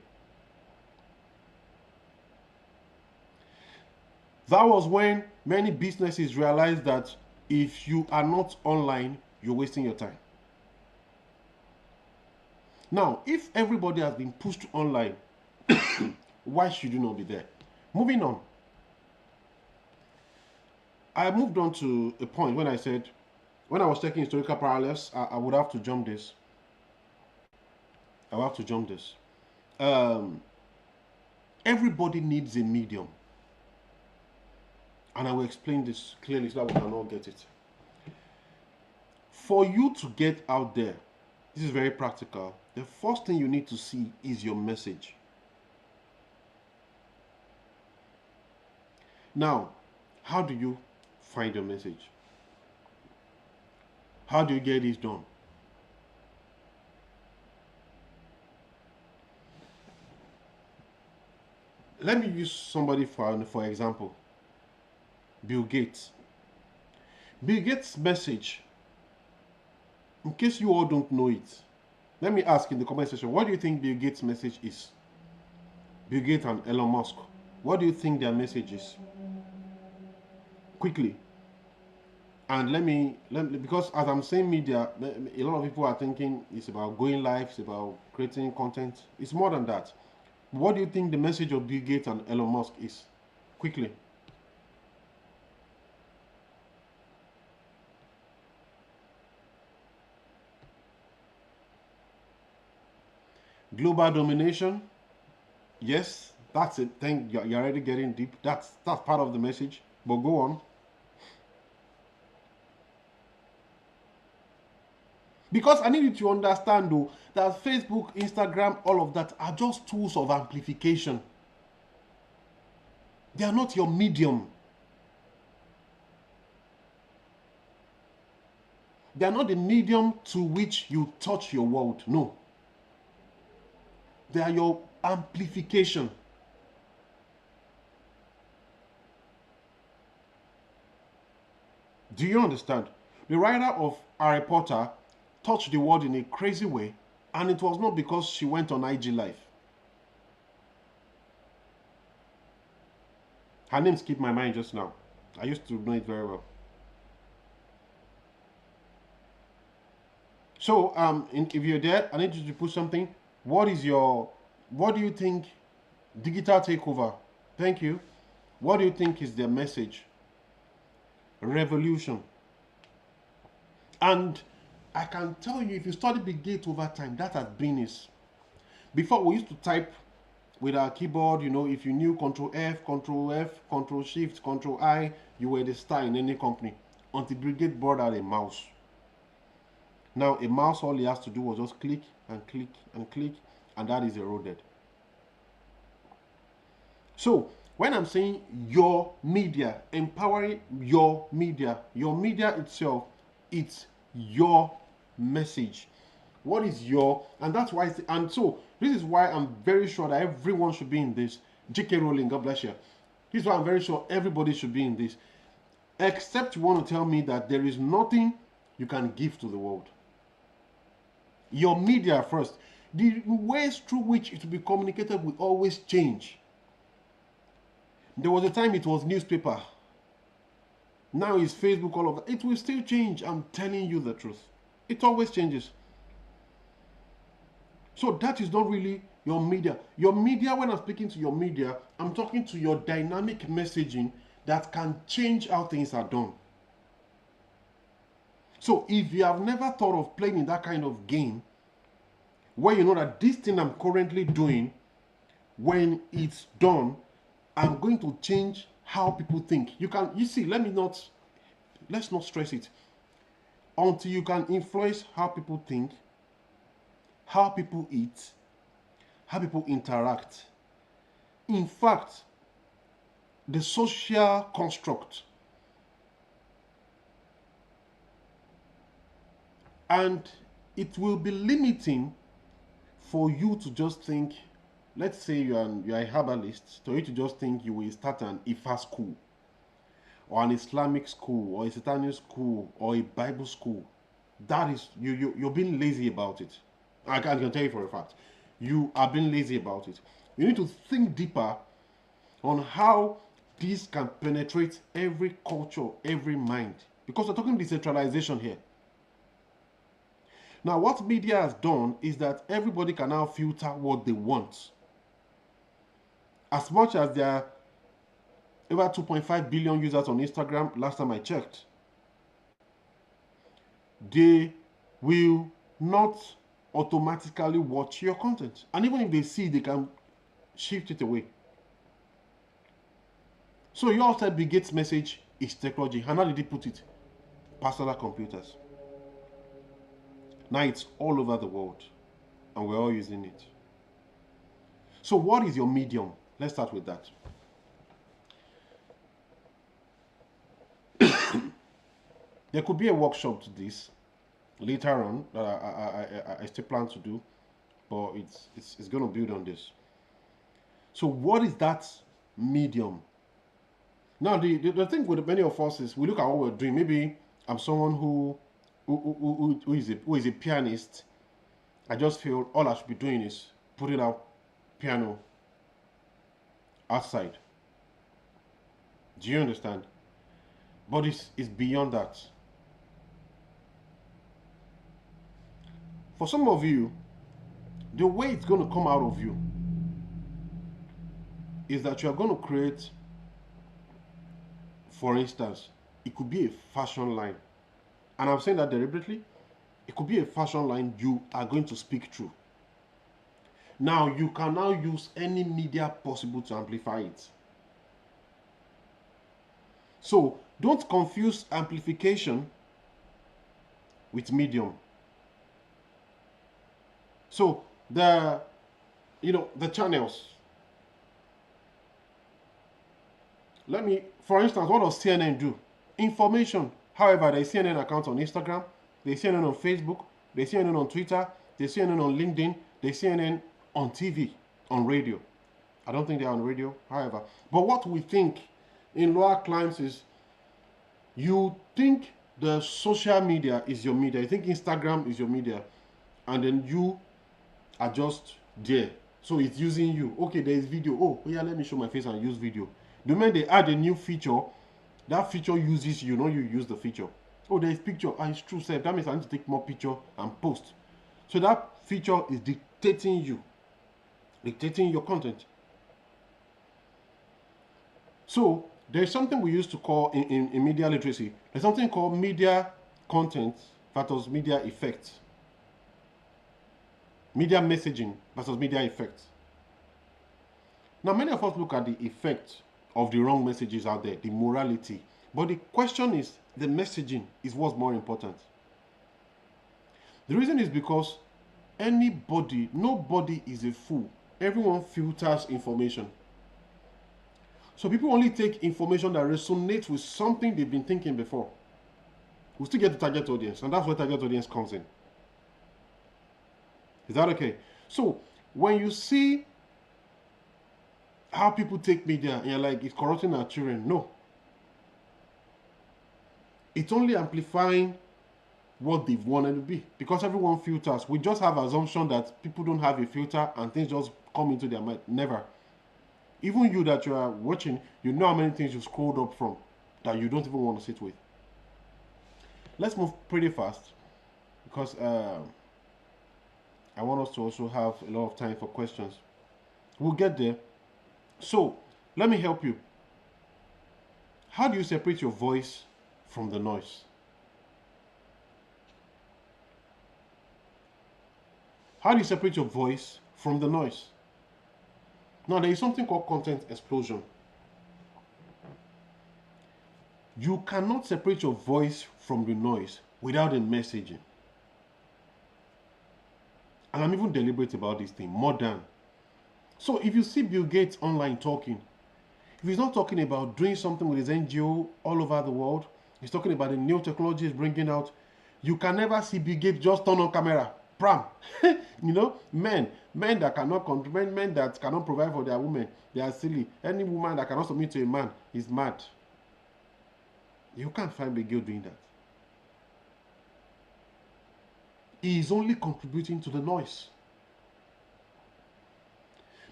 That was when many businesses realized that if you are not online, you're wasting your time. Now, if everybody has been pushed online, why should you not be there? Moving on. I moved on to a point when I said, when I was taking historical parallels, I would have to jump this. I will have to jump this. Everybody needs a medium. And I will explain this clearly so that we can all get it. For you to get out there, this is very practical. The first thing you need to see is your message. Now, how do you find your message? How do you get this done? Let me use somebody for example. Bill Gates. Bill Gates' message, in case you all don't know it, let me ask in the comment section, what do you think Bill Gates' message is? Bill Gates and Elon Musk, what do you think their message is? Quickly. And let me because as I'm saying media, a lot of people are thinking it's about going live, it's about creating content. It's more than that. What do you think the message of Bill Gates and Elon Musk is? Quickly. Global domination. Yes, that's it. Thank you. You're already getting deep. That's part of the message. But go on. Because I need you to understand though that Facebook, Instagram, all of that are just tools of amplification. They are not your medium. They are not the medium to which you touch your world. No. They are your amplification. Do you understand? The writer of Harry Potter touched the world in a crazy way, and it was not because she went on IG Live. Her name skipped my mind just now. I used to know it very well. So, if you're there, I need you to put something. What do you think digital takeover? Thank you. What do you think is their message? Revolution. And I can tell you, if you study Big Data over time, that has been it. Before, we used to type with our keyboard, you know, if you knew Control F, Control Shift, Control I, you were the star in any company. Until Brigade brought out a mouse. Now, a mouse, all he has to do was just click and click and click, and that is eroded. So, when I'm saying your media, empowering your media itself, it's your message. What is your, and that's why, and so this is why I'm very sure that everyone should be in this. J.K. Rowling, God bless you. This is why I'm very sure everybody should be in this. Except you want to tell me that there is nothing you can give to the world. Your media first. The ways through which it will be communicated will always change. There was a time it was newspaper. Now it's Facebook, all of that. It will still change. I'm telling you the truth. It always changes. So that is not really your media. Your media, when I'm speaking to your media, I'm talking to your dynamic messaging that can change how things are done. So if you have never thought of playing in that kind of game, where you know that this thing I'm currently doing, when it's done, I'm going to change how people think. You see, let's not stress it. Until you can influence how people think, how people eat, how people interact. In fact, the social construct. And it will be limiting for you to just think, let's say you are a herbalist, for you to just think you will start an Ifa school, or an Islamic school, or a Satanic school, or a Bible school. That is, you're being lazy about it. I can tell you for a fact. You are being lazy about it. You need to think deeper on how this can penetrate every culture, every mind. Because we're talking decentralization here. Now, what media has done is that everybody can now filter what they want. As much as there are over 2.5 billion users on Instagram, last time I checked, they will not automatically watch your content. And even if they see, they can shift it away. So you all said Bill Gates' message is technology. And how did he put it? Personal computers. Now it's all over the world. And we're all using it. So what is your medium? Let's start with that. There could be a workshop to this later on that I still plan to do, but it's going to build on this. So what is that medium? Now the thing with many of us is we look at what we're doing. Maybe I'm someone who is a pianist. I just feel all I should be doing is putting out piano outside. Do you understand? But it's beyond that. For some of you, the way it's going to come out of you is that you are going to create, for instance, it could be a fashion line. And I'm saying that deliberately. It could be a fashion line you are going to speak through. Now, you can now use any media possible to amplify it. So, don't confuse amplification with medium. So, the channels. For instance, what does CNN do? Information. However, there's CNN accounts on Instagram, there's CNN on Facebook, there's CNN on Twitter, there's CNN on LinkedIn, there's CNN on TV, on radio. I don't think they're on radio, however. But what we think in lower climes is, you think the social media is your media. You think Instagram is your media. And then you are just there. So it's using you. Okay, there is video. Oh, yeah, let me show my face and use video. The moment they add a new feature, that feature uses you, not you use the feature. Oh, there is picture. Ah, it's true, sir. That means I need to take more picture and post. So that feature is dictating you, dictating your content. So there's something we used to call in media literacy. There's something called media content versus media effect. Media messaging versus media effect. Now, many of us look at the effect of the wrong messages out there, the morality. But the question is, the messaging is what's more important. The reason is because nobody is a fool. Everyone filters information. So people only take information that resonates with something they've been thinking before. We still get the target audience, and that's where target audience comes in. Is that okay? So when you see how people take media and you're like, it's corrupting our children, no. It's only amplifying what they've wanted to be, because everyone filters. We just have assumption that people don't have a filter and things just come into their mind. Never. Even you that you are watching, you know how many things you scrolled up from that you don't even want to sit with. Let's move pretty fast, because I want us to also have a lot of time for questions. We'll get there. So, let me help you. How do you separate your voice from the noise? How do you separate your voice from the noise? Now, there is something called content explosion. You cannot separate your voice from the noise without a messaging. And I'm even deliberate about this thing, more than. So if you see Bill Gates online talking, If he's not talking about doing something with his NGO all over the world, he's talking about the new technologies bringing out. You can never see Bill Gates just turn on camera. Pram. Men that cannot men that cannot provide for their women, they are silly. Any woman that cannot submit to a man is mad. You can't find Bill Gates doing that. He is only contributing to the noise.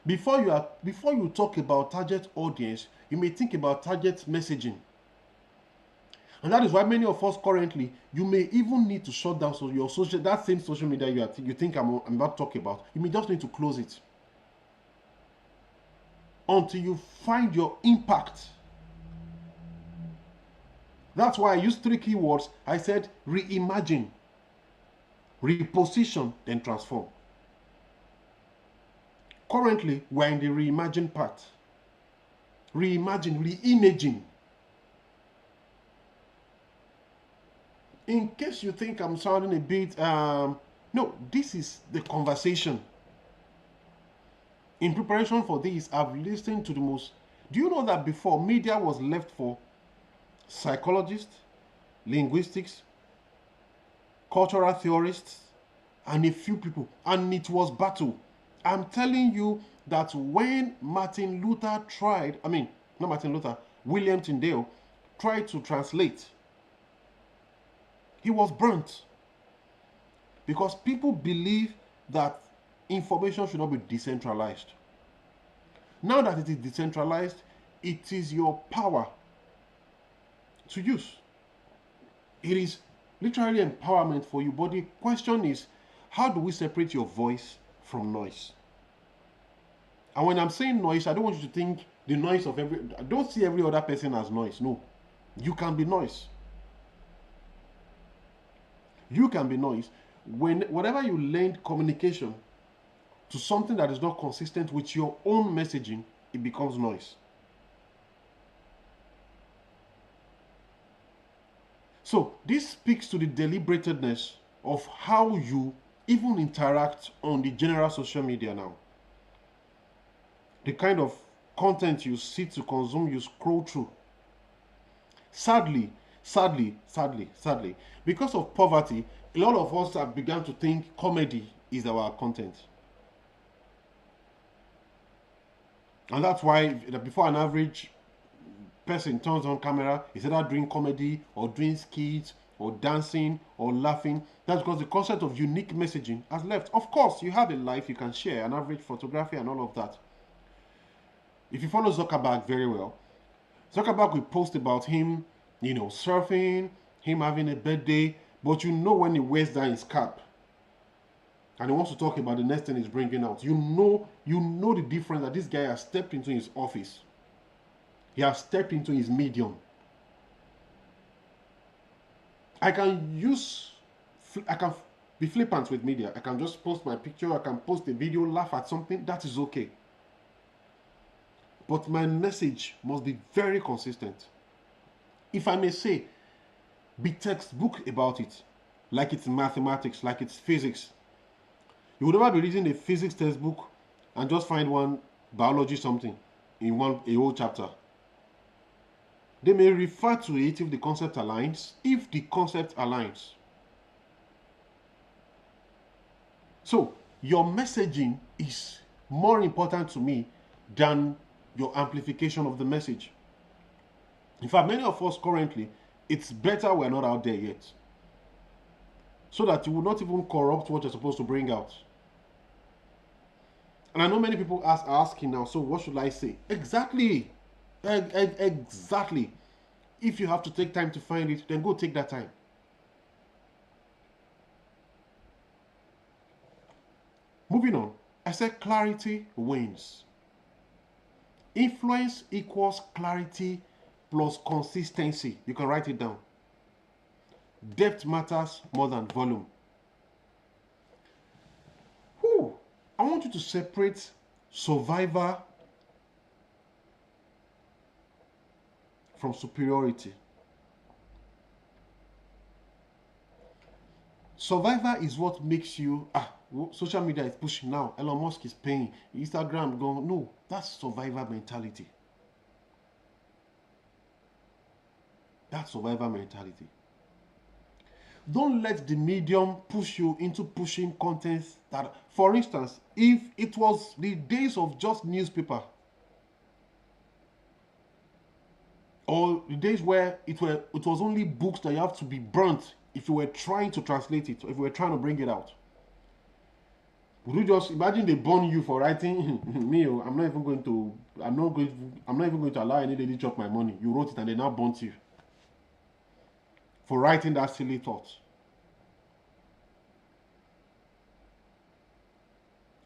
Before you talk about target audience, you may think about target messaging. And that is why many of us currently, you may even need to shut down that same social media you think I'm about to talk about. You may just need to close it until you find your impact. That's why I used 3 keywords. I said reimagine, reposition, then transform. Currently, we're in the reimagine part. Reimagine, reimaging. In case you think I'm sounding a bit, no, this is the conversation. In preparation for this, I've listened to the most. Do you know that before, media was left for psychologists, linguistics, cultural theorists, and a few people, and it was battle. I'm telling you that when William Tyndale tried to translate, he was burnt. Because people believe that information should not be decentralized. Now that it is decentralized, it is your power to use. It is literally empowerment for you. But the question is, how do we separate your voice from noise? And when I'm saying noise, I don't want you to think the noise of I don't see every other person as noise. No. You can be noise. You can be noise. Whenever you lend communication to something that is not consistent with your own messaging, it becomes noise. So this speaks to the deliberatedness of how you even interact on the general social media now. The kind of content you sit to consume, you scroll through. Sadly, because of poverty, a lot of us have begun to think comedy is our content. And that's why before an average person turns on camera, is either doing comedy or doing skits or dancing or laughing. That's because the concept of unique messaging has left. Of course, you have a life you can share, an average photography and all of that. If you follow Zuckerberg very well, Zuckerberg will post about him, surfing, him having a birthday, but when he wears down his cap and he wants to talk about the next thing he's bringing out, you know the difference that this guy has stepped into his office. He has stepped into his medium. I can be flippant with media. I can just post my picture, I can post a video, laugh at something, that is okay. But my message must be very consistent. If I may say, be textbook about it, like it's mathematics, like it's physics. You would never be reading a physics textbook and just find one biology something in a whole chapter. They may refer to it if the concept aligns, So, your messaging is more important to me than your amplification of the message. In fact, many of us currently, it's better we're not out there yet. So that you will not even corrupt what you're supposed to bring out. And I know many people are asking now, so what should I say? Exactly. Exactly. If you have to take time to find it, then go take that time. Moving on, I said clarity wins. Influence equals clarity plus consistency. You can write it down. Depth matters more than volume. I want you to separate survivor from superiority. Survivor is what makes you, social media is pushing now, Elon Musk is paying, Instagram going, no, that's survivor mentality. That survivor mentality. Don't let the medium push you into pushing contents that, for instance, if it was the days of just newspaper, or the days where it was only books that you have to be burnt if you were trying to translate it, or if you were trying to bring it out. Would you just imagine they burn you for writing? Me, I'm not even going to allow any lady to chop my money. You wrote it and they now burnt you for writing that silly thought.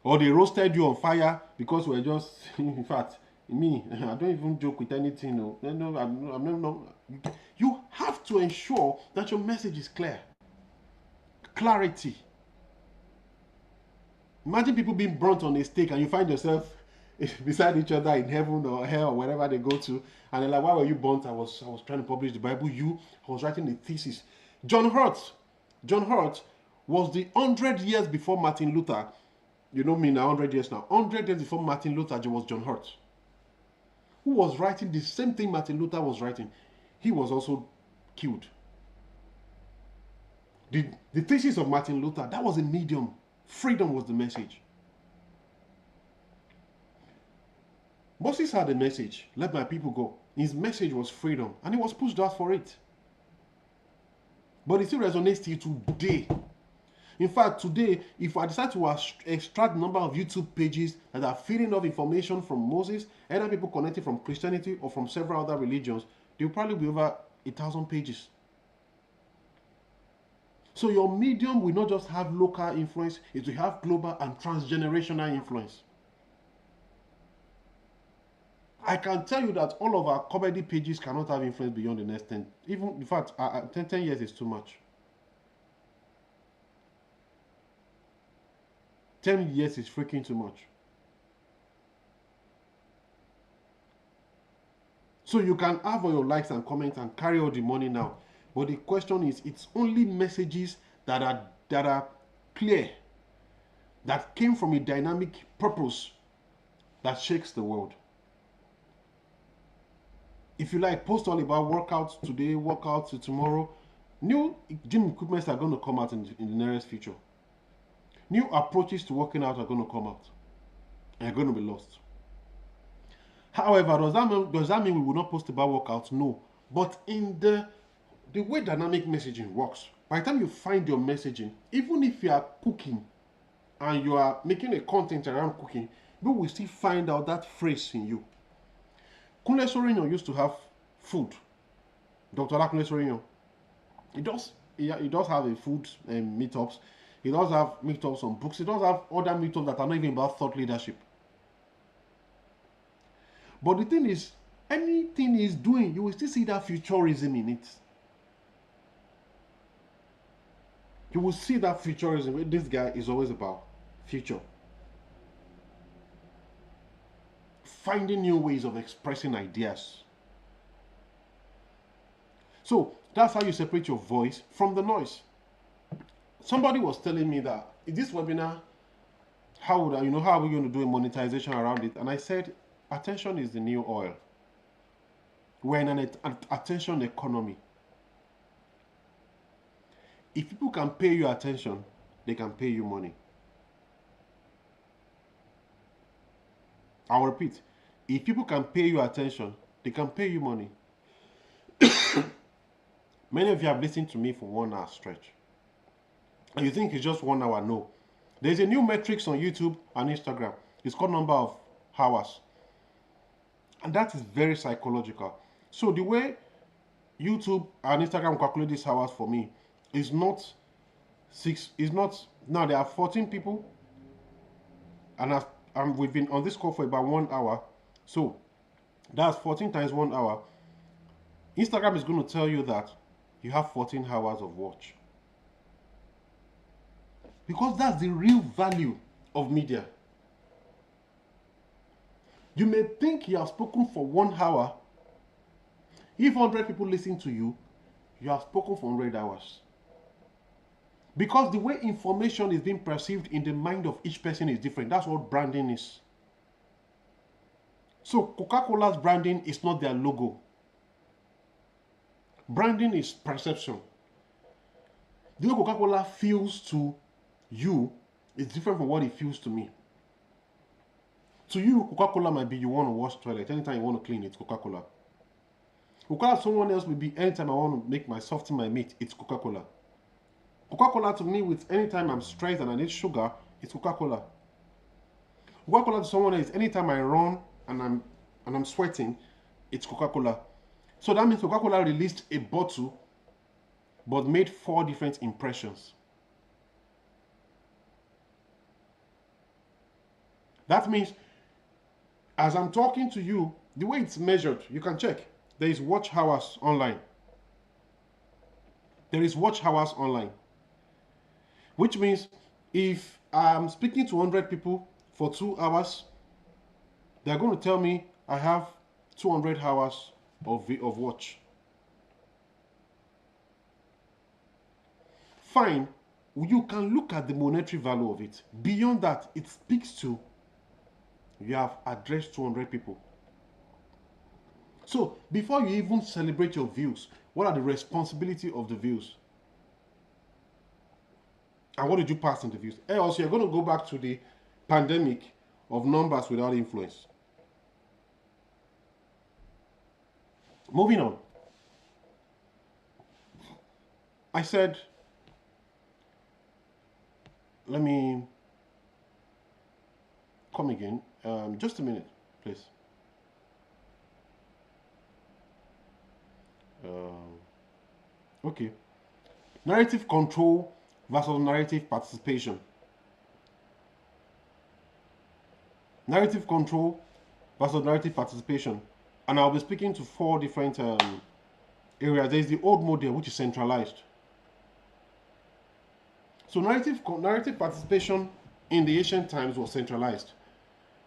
Or they roasted you on fire because we're just, in fact, me, I don't even joke with anything. No, I'm not. You have to ensure that your message is clear. Clarity. Imagine people being burnt on a stake and you find yourself beside each other in heaven or hell or wherever they go to, and they're like, why were you burnt? I was trying to publish the Bible. I was writing a thesis. John Hurt was the 100 years before Martin Luther. You know me now, 100 years now. 100 years before Martin Luther was John Hurt, who was writing the same thing Martin Luther was writing. He was also killed. The thesis of Martin Luther, that was a medium. Freedom was the message. Moses had a message, let my people go. His message was freedom, and he was pushed out for it. But it still resonates till today. In fact, today, if I decide to extract the number of YouTube pages that are feeding off information from Moses, either people connected from Christianity or from several other religions, there will probably be over 1,000 pages. So your medium will not just have local influence, it will have global and transgenerational influence. I can tell you that all of our comedy pages cannot have influence beyond the next 10. Even, in fact, 10 years is too much. 10 years is freaking too much. So you can have all your likes and comments and carry all the money now. But the question is, it's only messages that are clear, that came from a dynamic purpose that shakes the world. If you like, post all about workouts today, workouts tomorrow. New gym equipments are going to come out in the nearest future. New approaches to working out are going to come out. And you're going to be lost. However, does that mean we will not post about workouts? No. But in the way dynamic messaging works, by the time you find your messaging, even if you are cooking and you are making a content around cooking, people will still find out that phrase in you. Kunle Sorinyo used to have food. Dr. Kunle Sorinyo. He does have a food meetups. He does have meetups on books. He does have other meetups that are not even about thought leadership. But the thing is, anything he's doing, you will still see that futurism in it. You will see that futurism. This guy is always about future. Finding new ways of expressing ideas. So that's how you separate your voice from the noise. Somebody was telling me that in this webinar, how are we going to do a monetization around it? And I said, attention is the new oil. We're in an attention economy. If people can pay you attention, they can pay you money. I'll repeat. If people can pay you attention, they can pay you money. Many of you have listened to me for 1 hour stretch. And you think it's just 1 hour? No. There's a new metrics on YouTube and Instagram. It's called number of hours. And that is very psychological. So the way YouTube and Instagram calculate these hours for me is not now there are 14 people and we've been on this call for about 1 hour. So that's 14 times 1 hour. Instagram is going to tell you that you have 14 hours of watch. Because that's the real value of media. You may think you have spoken for 1 hour. If 100 people listen to you, you have spoken for 100 hours. Because the way information is being perceived in the mind of each person is different. That's what branding is. So Coca-Cola's branding is not their logo. Branding is perception. The way Coca-Cola feels to you is different from what it feels to me. To you, Coca-Cola might be you want to wash toilet. Anytime you want to clean, it's Coca-Cola. Coca-Cola to someone else will be anytime I want to make my soften my meat, it's Coca-Cola. Coca-Cola to me with anytime I'm stressed and I need sugar, it's Coca-Cola. Coca-Cola to someone else, anytime I run and I'm sweating, it's Coca-Cola. So that means Coca-Cola released a bottle but made 4 different impressions. That means as I'm talking to you, the way it's measured, you can check. There is watch hours online. There is watch hours online. Which means if I'm speaking to 100 people for 2 hours, they're going to tell me I have 200 hours of watch. Fine, you can look at the monetary value of it. Beyond that, it speaks to you have addressed 200 people. So before you even celebrate your views, what are the responsibility of the views? And what did you pass in the views? And also, you're going to go back to the pandemic of numbers without influence. Moving on. I said, let me come again. Just a minute, please. Okay. Narrative control versus narrative participation. Narrative control versus narrative participation. And I'll be speaking to 4 different areas. There's the old model, which is centralized. So narrative participation in the ancient times was centralized.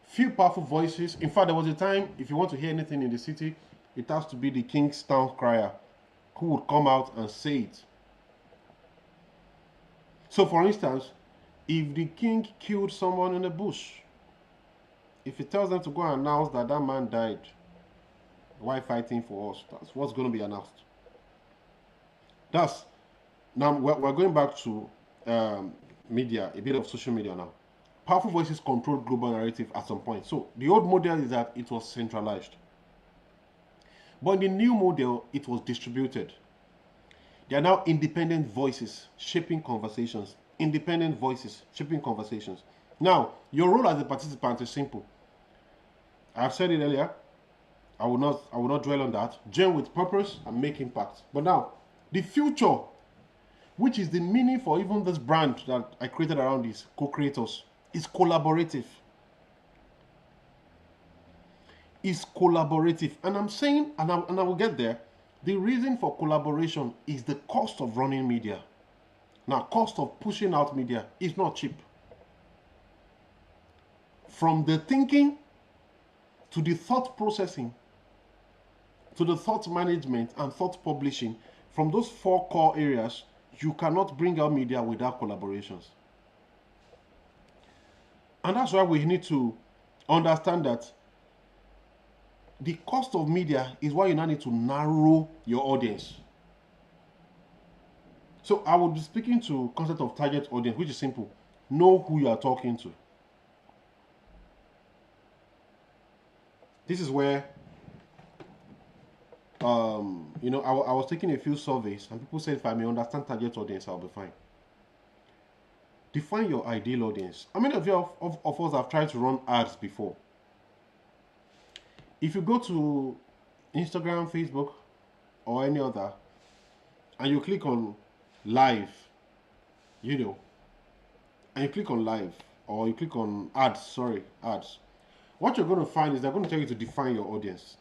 Few powerful voices. In fact, there was a time, if you want to hear anything in the city, it has to be the king's town crier who would come out and say it. So for instance, if the king killed someone in the bush, if he tells them to go and announce that that man died while fighting for us, that's what's going to be announced. Now we're going back to media, a bit of social media now. Powerful voices controlled global narrative at some point. So the old model is that it was centralized. But in the new model, it was distributed. There are now independent voices shaping conversations. Independent voices shaping conversations. Now, your role as a participant is simple. I've said it earlier. I will not dwell on that. Join with purpose and make impact. But now, the future, which is the meaning for even this brand that I created around these co-creators, is collaborative. Is collaborative. And I'm saying, and I will get there, the reason for collaboration is the cost of running media. Now, cost of pushing out media is not cheap. From the thinking to the thought processing, to the thought management and thought publishing, from those 4 core areas, you cannot bring out media without collaborations. And that's why we need to understand that the cost of media is why you now need to narrow your audience. So I will be speaking to concept of target audience, which is simple. Know who you are talking to. This is where, I was taking a few surveys and people said if I may understand target audience, I'll be fine. Define your ideal audience. How many of you of us have tried to run ads before? If you go to Instagram, Facebook, or any other, and you click on live, and you click on live, or you click on ads, what you're going to find is they're going to tell you to define your audience.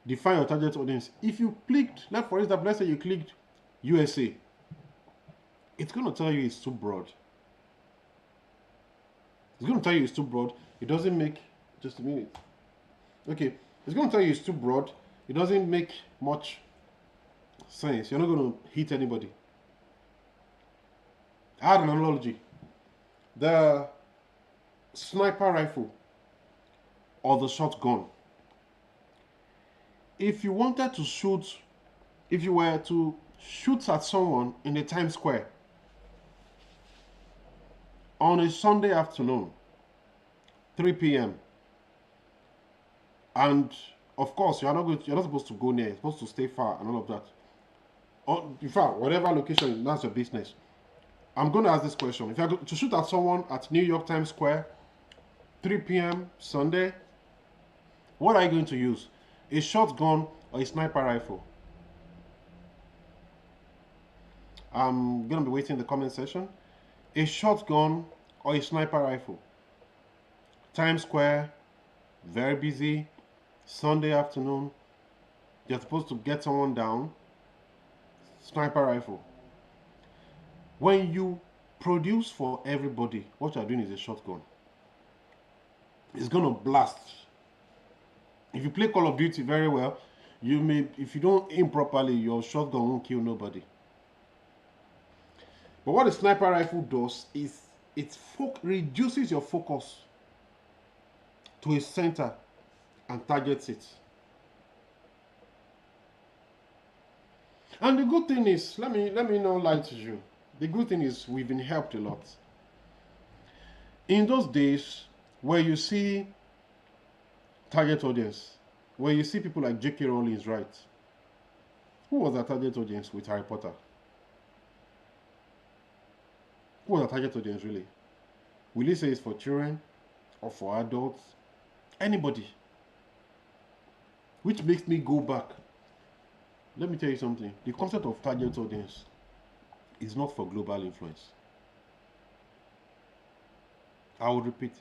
Define your target audience. If you clicked, for example, let's say you clicked USA, it's going to tell you it's too broad. It's going to tell you it's too broad. It doesn't make, just a minute. Okay, it's going to tell you it's too broad. It doesn't make much sense. You're not going to hit anybody. I had an analogy. The sniper rifle or the shotgun. If you wanted to shoot if you were to shoot at someone in the Times Square on a Sunday afternoon, 3 p.m., and of course you're not supposed to go near, you're supposed to stay far and all of that. Or in fact, whatever location, that's your business. I'm going to ask this question. If you're to shoot at someone at New York Times Square, 3 p.m. Sunday, what are you going to use? A shotgun or a sniper rifle? I'm going to be waiting in the comment section. A shotgun or a sniper rifle? Times Square, very busy, Sunday afternoon, you're supposed to get someone down, sniper rifle. When you produce for everybody, what you're doing is a shotgun. It's going to blast. If you play Call of Duty very well, you may, if you don't aim properly, your shotgun won't kill nobody. But what a sniper rifle does is it reduces your focus to a center and targets it. And the good thing is, let me not lie to you. The good thing is we've been helped a lot. In those days where you see target audience, where you see people like J.K. Rowling, right? Who was our target audience with Harry Potter? Who was our target audience really? Will you say it's for children or for adults? Anybody. Which makes me go back. Let me tell you something. The concept of target audience is not for global influence. I will repeat.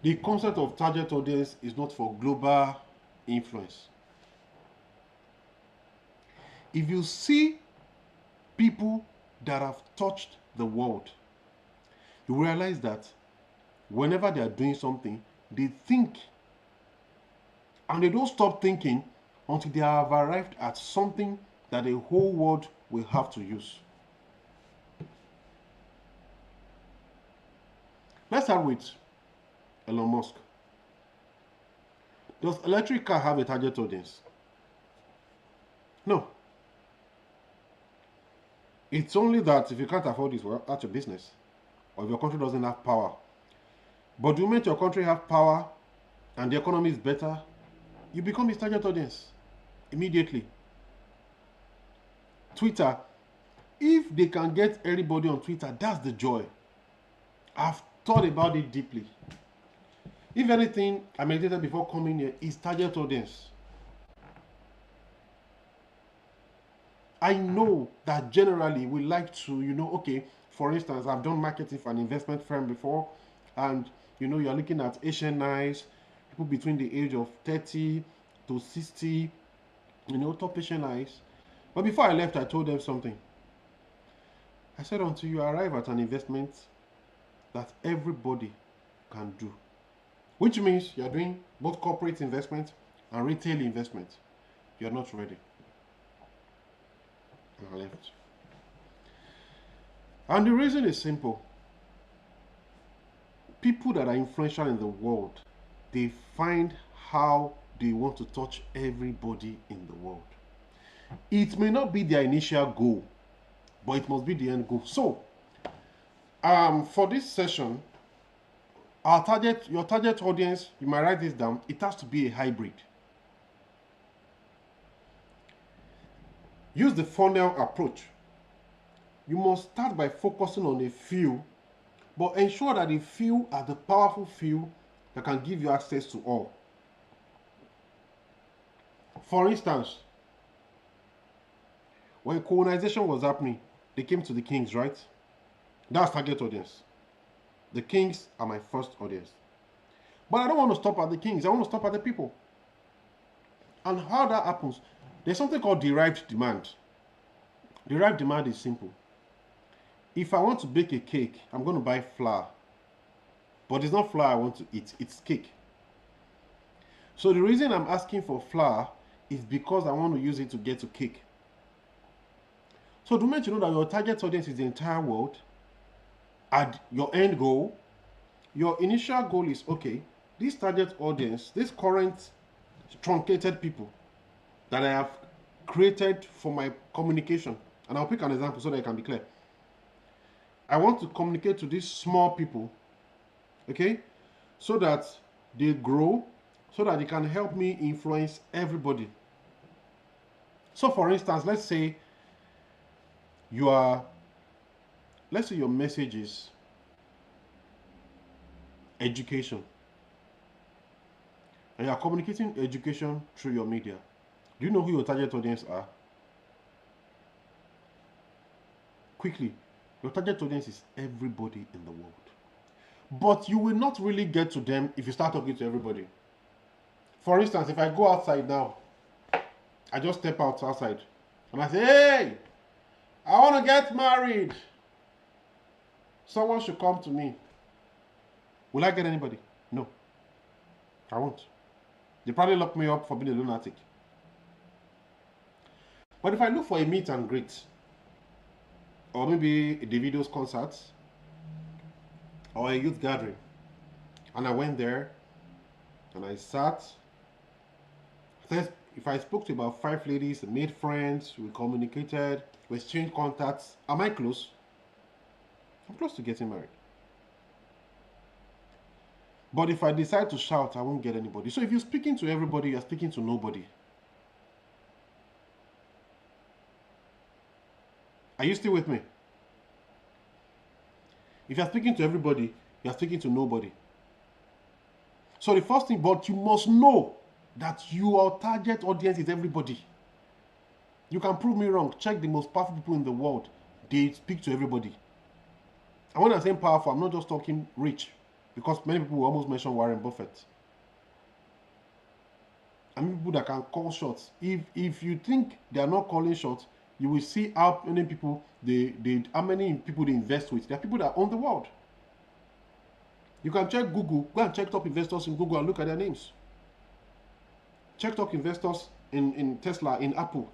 The concept of target audience is not for global influence. If you see people that have touched the world, you realize that whenever they are doing something, they think, and they don't stop thinking until they have arrived at something that the whole world will have to use. Let's start with Elon Musk. Does electric car have a target audience? No. It's only that if you can't afford this, well, that's your business. Or if your country doesn't have power. But the moment your country have power and the economy is better, you become his target audience immediately. Twitter, if they can get everybody on Twitter, that's the joy. I've thought about it deeply. If anything, I meditated before coming here, is target audience. I know that generally we like to, okay, for instance, I've done marketing for an investment firm before, and you're looking at Asian eyes, people between the age of 30 to 60, top Asian eyes. But before I left, I told them something. I said, until you arrive at an investment that everybody can do, which means you're doing both corporate investment and retail investment, you're not ready. And I left. And the reason is simple. People that are influential in the world, they find how they want to touch everybody in the world. It may not be their initial goal, but it must be the end goal. So, for this session, your target audience, you might write this down, it has to be a hybrid. Use the funnel approach. You must start by focusing on a few, but ensure that the few are the powerful few that can give you access to all. For instance, when colonization was happening, they came to the kings, right? That's target audience. The kings are my first audience. But I don't want to stop at the kings. I want to stop at the people. And how that happens, there's something called derived demand. Derived demand is simple. If I want to bake a cake, I'm going to buy flour. But it's not flour I want to eat, it's cake. So the reason I'm asking for flour is because I want to use it to get to cake. So the moment you know that your target audience is the entire world, at your end goal, your initial goal is, okay, this target audience, this current truncated people that I have created for my communication. And I'll pick an example so that it can be clear. I want to communicate to these small people, okay, so that they grow, so that they can help me influence everybody. So for instance, let's say your message is education, and you are communicating education through your media. Do you know who your target audience are? Quickly, your target audience is everybody in the world. But you will not really get to them if you start talking to everybody. For instance, if I go outside now, I just step outside and I say, hey, I want to get married. Someone should come to me. Will I get anybody? No. I won't. They probably lock me up for being a lunatic. But if I look for a meet and greet, or maybe a Davido's concert, or a youth gathering, and I went there, and I sat, if I spoke to about 5 ladies, made friends, we communicated, we exchanged contacts, am I close? I'm close to getting married. But if I decide to shout, I won't get anybody. So if you're speaking to everybody, you're speaking to nobody. Are you still with me? If you're speaking to everybody, you're speaking to nobody. So the first thing, but you must know that your target audience is everybody. You can prove me wrong. Check the most powerful people in the world. They speak to everybody. And when I'm saying powerful, I'm not just talking rich, because many people will almost mention Warren Buffett. I mean, people that can call shots. If you think they are not calling shots, you will see how many people they invest with. There are people that own the world. You can check Google. Go and check top investors in Google and look at their names. Check top investors in Tesla, in Apple.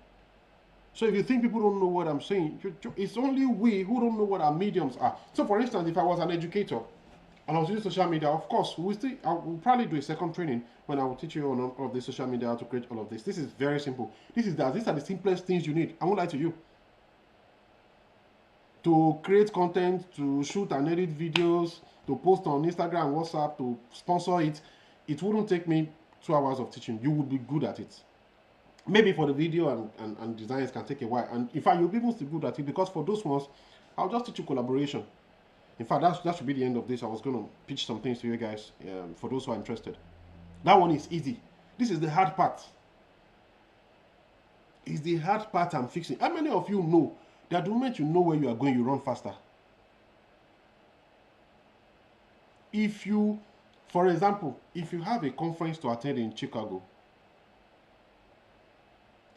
So if you think people don't know what I'm saying, it's only we who don't know what our mediums are. So for instance, if I was an educator and I was using social media, of course, we'll probably do a second training when I will teach you on all of the social media, how to create all of this. This is very simple. These are the simplest things you need. I won't lie to you. To create content, to shoot and edit videos, to post on Instagram and WhatsApp, to sponsor it, it wouldn't take me 2 hours of teaching. You would be good at it. Maybe for the video and designs can take a while. And in fact, you'll be able to be good at it, because for those ones, I'll just teach you collaboration. In fact, that should be the end of this. I was going to pitch some things to you guys for those who are interested. That one is easy. This is the hard part. It's the hard part I'm fixing. How many of you know that the moment you know where you are going, you run faster? If you, for example, if you have a conference to attend in Chicago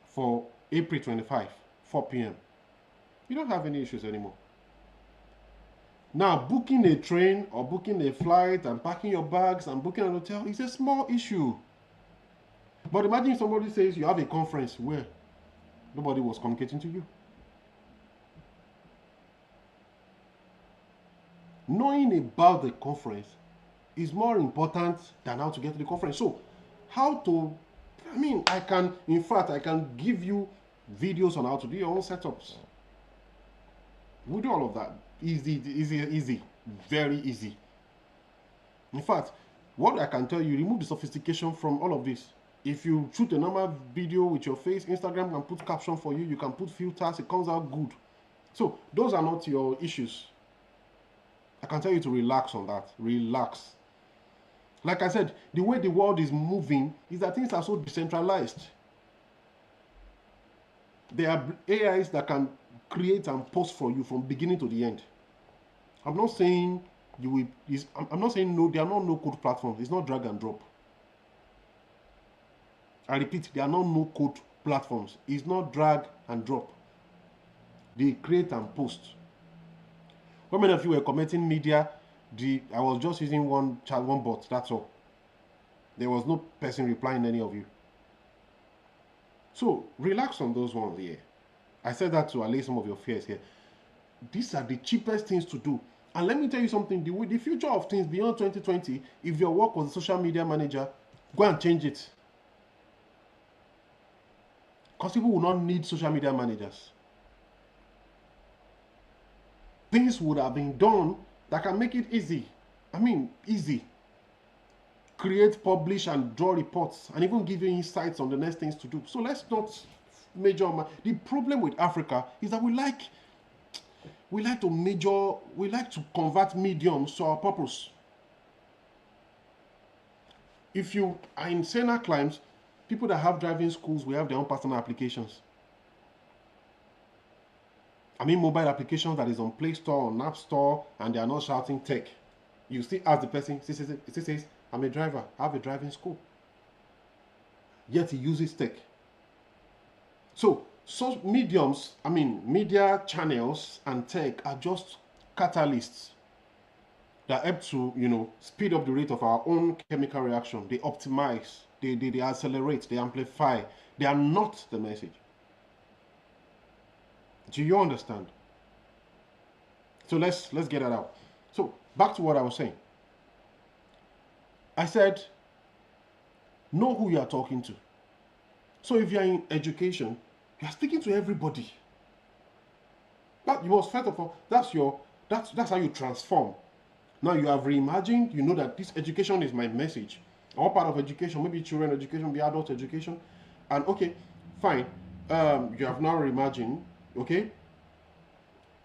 for April 25, 4 p.m., you don't have any issues anymore. Now, booking a train or booking a flight and packing your bags and booking an hotel is a small issue. But imagine somebody says you have a conference where nobody was communicating to you. Knowing about the conference is more important than how to get to the conference. So, I can give you videos on how to do your own setups. We'll do all of that. Easy, very easy. In fact, what I can tell you, remove the sophistication from all of this. If you shoot a normal video with your face, Instagram can put caption for you, you can put filters, it comes out good. So those are not your issues. I can tell you to relax on that. Relax. Like I said, the way the world is moving is that things are so decentralized. There are AIs that can create and post for you from beginning to the end. I'm not saying I'm not saying no, there are no code platforms. It's not drag and drop. I repeat, there are no code platforms. It's not drag and drop. They create and post. How many of you were commenting media? I was just using one bot, that's all. There was no person replying any of you. So relax on those ones here. I said that to allay some of your fears here. These are the cheapest things to do. And let me tell you something, the future of things beyond 2020, if your work was a social media manager, go and change it. Because people will not need social media managers. Things would have been done that can make it easy. I mean, easy. Create, publish, and draw reports, and even give you insights on the next things to do. So let's not major. The problem with Africa is that we like to convert mediums to our purpose. If you are in Sena climes, people that have driving schools will have their own personal applications. I mean mobile applications that is on Play Store, on App Store, and they are not shouting tech. You still ask the person, says, I'm a driver, I have a driving school. Yet he uses tech. So mediums, I mean media channels and tech are just catalysts that help to, speed up the rate of our own chemical reaction. They optimize, they accelerate, they amplify. They are not the message. Do you understand? So let's get that out. So back to what I was saying. I said, know who you are talking to. So if you're in education, you are speaking to everybody. That you must, first of all, that's how you transform. Now you have reimagined, you know that this education is my message. All part of education, maybe children education, maybe adult education. And okay, fine. You have now reimagined, okay?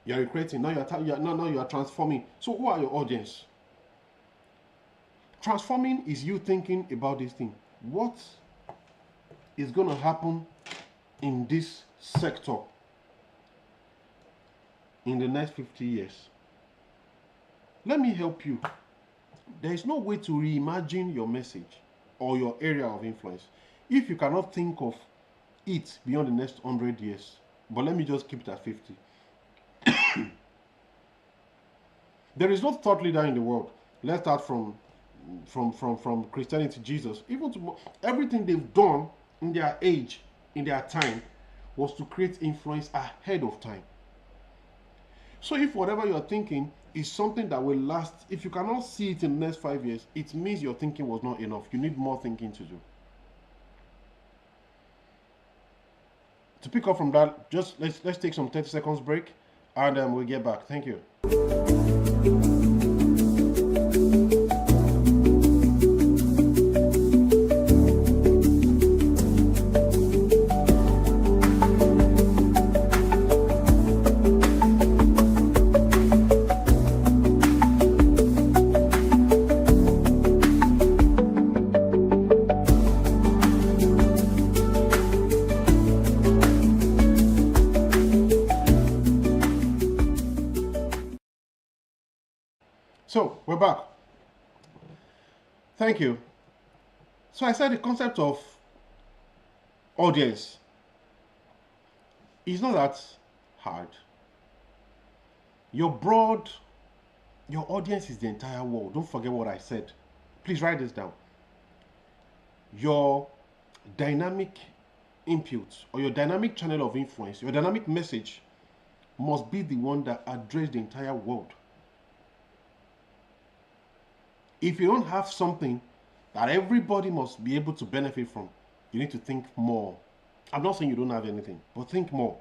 You are recreating, now you are transforming. So who are your audience? Transforming is you thinking about this thing. What is going to happen in this sector in the next 50 years? Let me help you. There is no way to reimagine your message or your area of influence if you cannot think of it beyond the next 100 years. But let me just keep it at 50. There is no thought leader in the world. Let's start from Christianity, Jesus. Even to everything they've done in their age, in their time, was to create influence ahead of time. So if whatever you're thinking is something that will last, if you cannot see it in the next 5 years, it means your thinking was not enough. You need more thinking to do. To pick up from that, just let's take some 30 seconds break, and we'll get back. Thank you. So we're back. Thank you. So I said the concept of audience is not that hard. Your audience is the entire world. Don't forget what I said. Please write this down. Your dynamic input or your dynamic channel of influence, your dynamic message must be the one that addresses the entire world. If you don't have something that everybody must be able to benefit from, you need to think more. I'm not saying you don't have anything, but think more.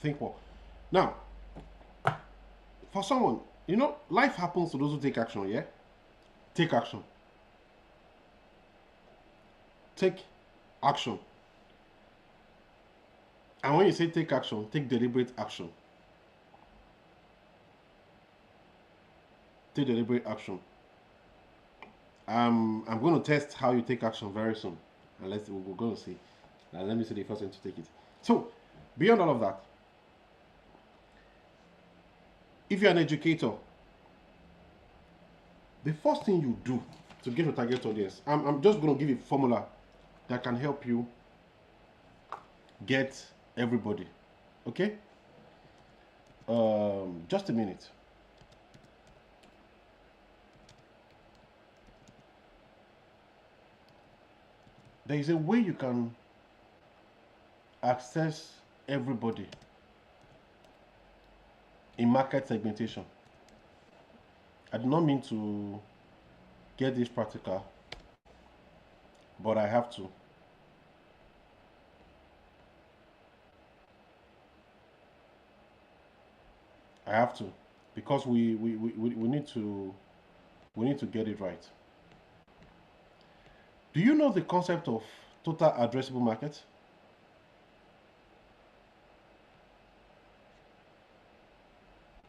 Think more. Now, for someone, life happens to those who take action, yeah? Take action. Take action. And when you say take action, take deliberate action. Take deliberate action. I'm going to test how you take action very soon. And we're going to see. Now let me see the first one to take it. So, beyond all of that, if you're an educator, the first thing you do to get your target audience, I'm just going to give you a formula that can help you get everybody. Okay? Just a minute. There is a way you can access everybody in market segmentation. I do not mean to get this practical, but I have to. I have to, because we need to get it right. Do you know the concept of total addressable market?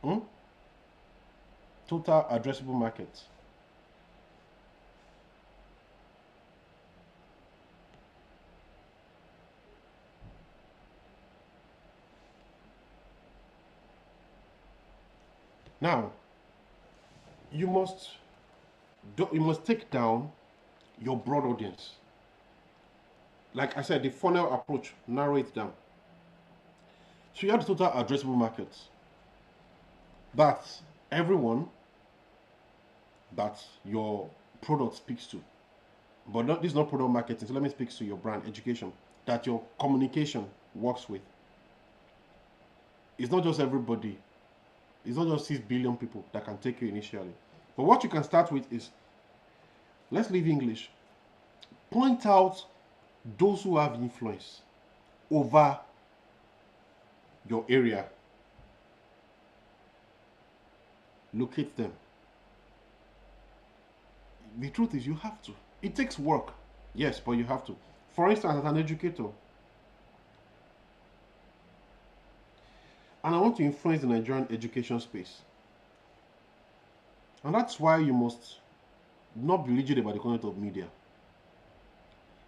Hmm? Total addressable market. Now, you must take down your broad audience. Like I said, the funnel approach, narrow it down. So you have the total addressable market. That's everyone that your product speaks to. But this is not product marketing, so let me speak to your brand education, that your communication works with. It's not just everybody. It's not just 6 billion people that can take you initially. But what you can start with is, let's leave English. Point out those who have influence over your area. Locate them. The truth is, you have to. It takes work, yes, but you have to. For instance, as an educator, and I want to influence the Nigerian education space. And that's why you must not be rigid about the content of media.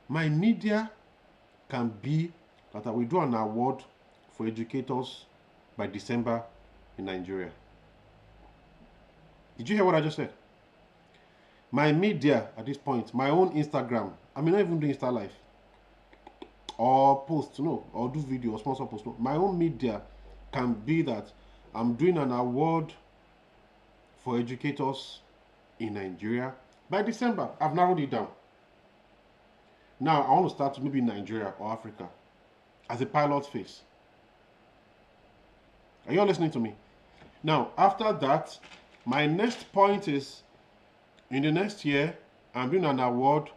My media can be that I will do an award for educators by December in Nigeria. Did you hear what I just said? My media at this point, my own Instagram, I may not even do Insta Live or post, no, or do video or sponsor post. No. My own media can be that I'm doing an award for educators in Nigeria by December. I've narrowed it down. Now I want to start maybe in Nigeria or Africa as a pilot phase. Are you all listening to me? Now, after that, my next point is, in the next year, I'm doing an award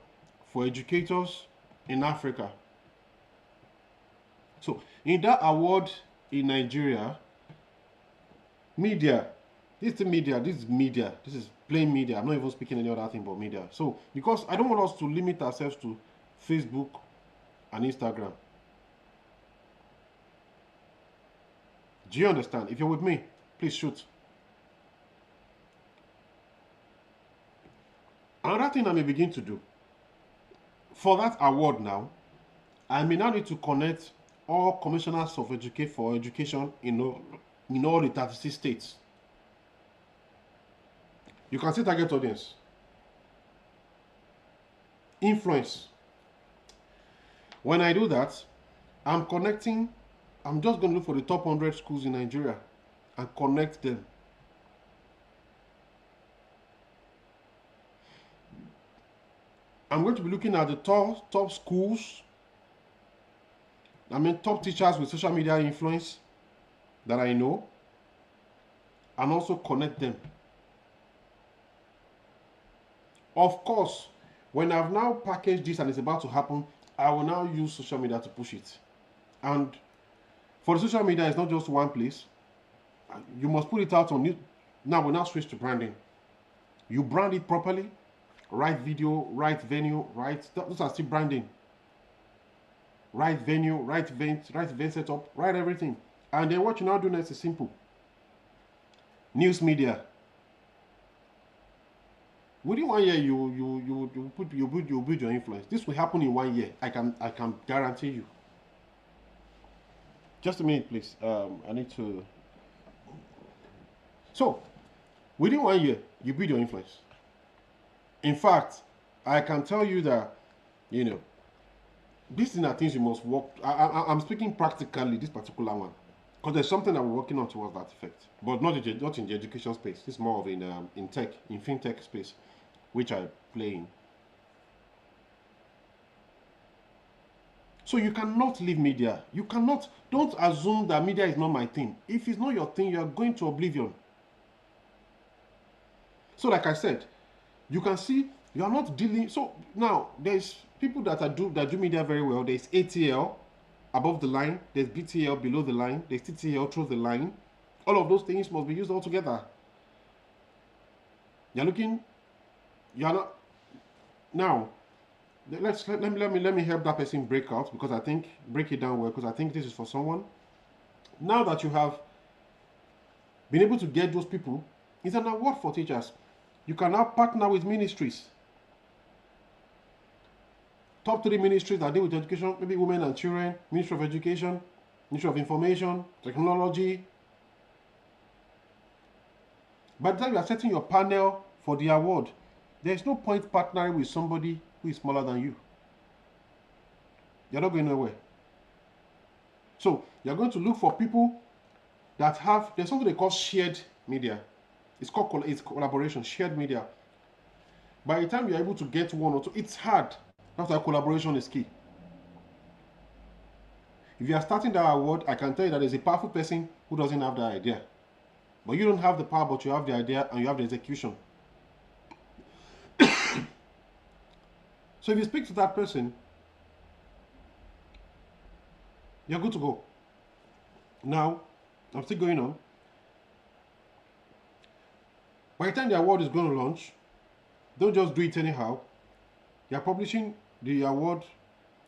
for educators in Africa. So, in that award in Nigeria, media, this is media, this is plain media. I'm not even speaking any other thing but media. So, because I don't want us to limit ourselves to Facebook and Instagram. Do you understand? If you're with me, please shoot. Another thing I may begin to do, for that award now, I may now need to connect all commissioners of education in all the 36 states. You can see target audience. Influence. When I do that, I'm just going to look for the top 100 schools in Nigeria and connect them. I'm going to be looking at the top schools, top teachers with social media influence that I know, and also connect them. Of course, when I've now packaged this and it's about to happen, I will now use social media to push it. And for the social media, it's not just one place. You must put it out on you. Now we'll now switch to branding. You brand it properly. Right video, right venue, those are still branding. Right venue, right event setup, right everything. And then what you now do next is simple. News media. Within 1 year, you build your influence. This will happen in 1 year. I can guarantee you. Just a minute, please. I need to. So, within 1 year, you build your influence. In fact, I can tell you that, these are things you must work. I'm speaking practically, this particular one, because there's something that we're working on towards that effect, but not in the education space. This is more of in fintech space, which I play in. So you cannot leave media. Don't assume that media is not my thing. If it's not your thing, you are going to oblivion. So like I said, you can see you are not dealing. So now there's people that do media very well. There's ATL above the line, there's BTL below the line, there's TTL through the line, All of those things must be used all together. You're looking, you're not, now, let me help that person break out, because I think, break it down well, because I think this is for someone. Now that you have been able to get those people, it's an award for teachers. You can now partner with ministries. Top 3 ministries that deal with education, maybe women and children, Ministry of Education, Ministry of Information, Technology. By the time you are setting your panel for the award, there is no point partnering with somebody who is smaller than you. You're not going nowhere. So you're going to look for people that have, there's something they call shared media. It's called collaboration, shared media. By the time you're able to get one or two, it's hard. That's why collaboration is key. If you are starting that award, I can tell you that there's a powerful person who doesn't have the idea. But you don't have the power, but you have the idea and you have the execution. So if you speak to that person, you're good to go. Now, I'm still going on. By the time the award is going to launch, don't just do it anyhow. You're publishing the award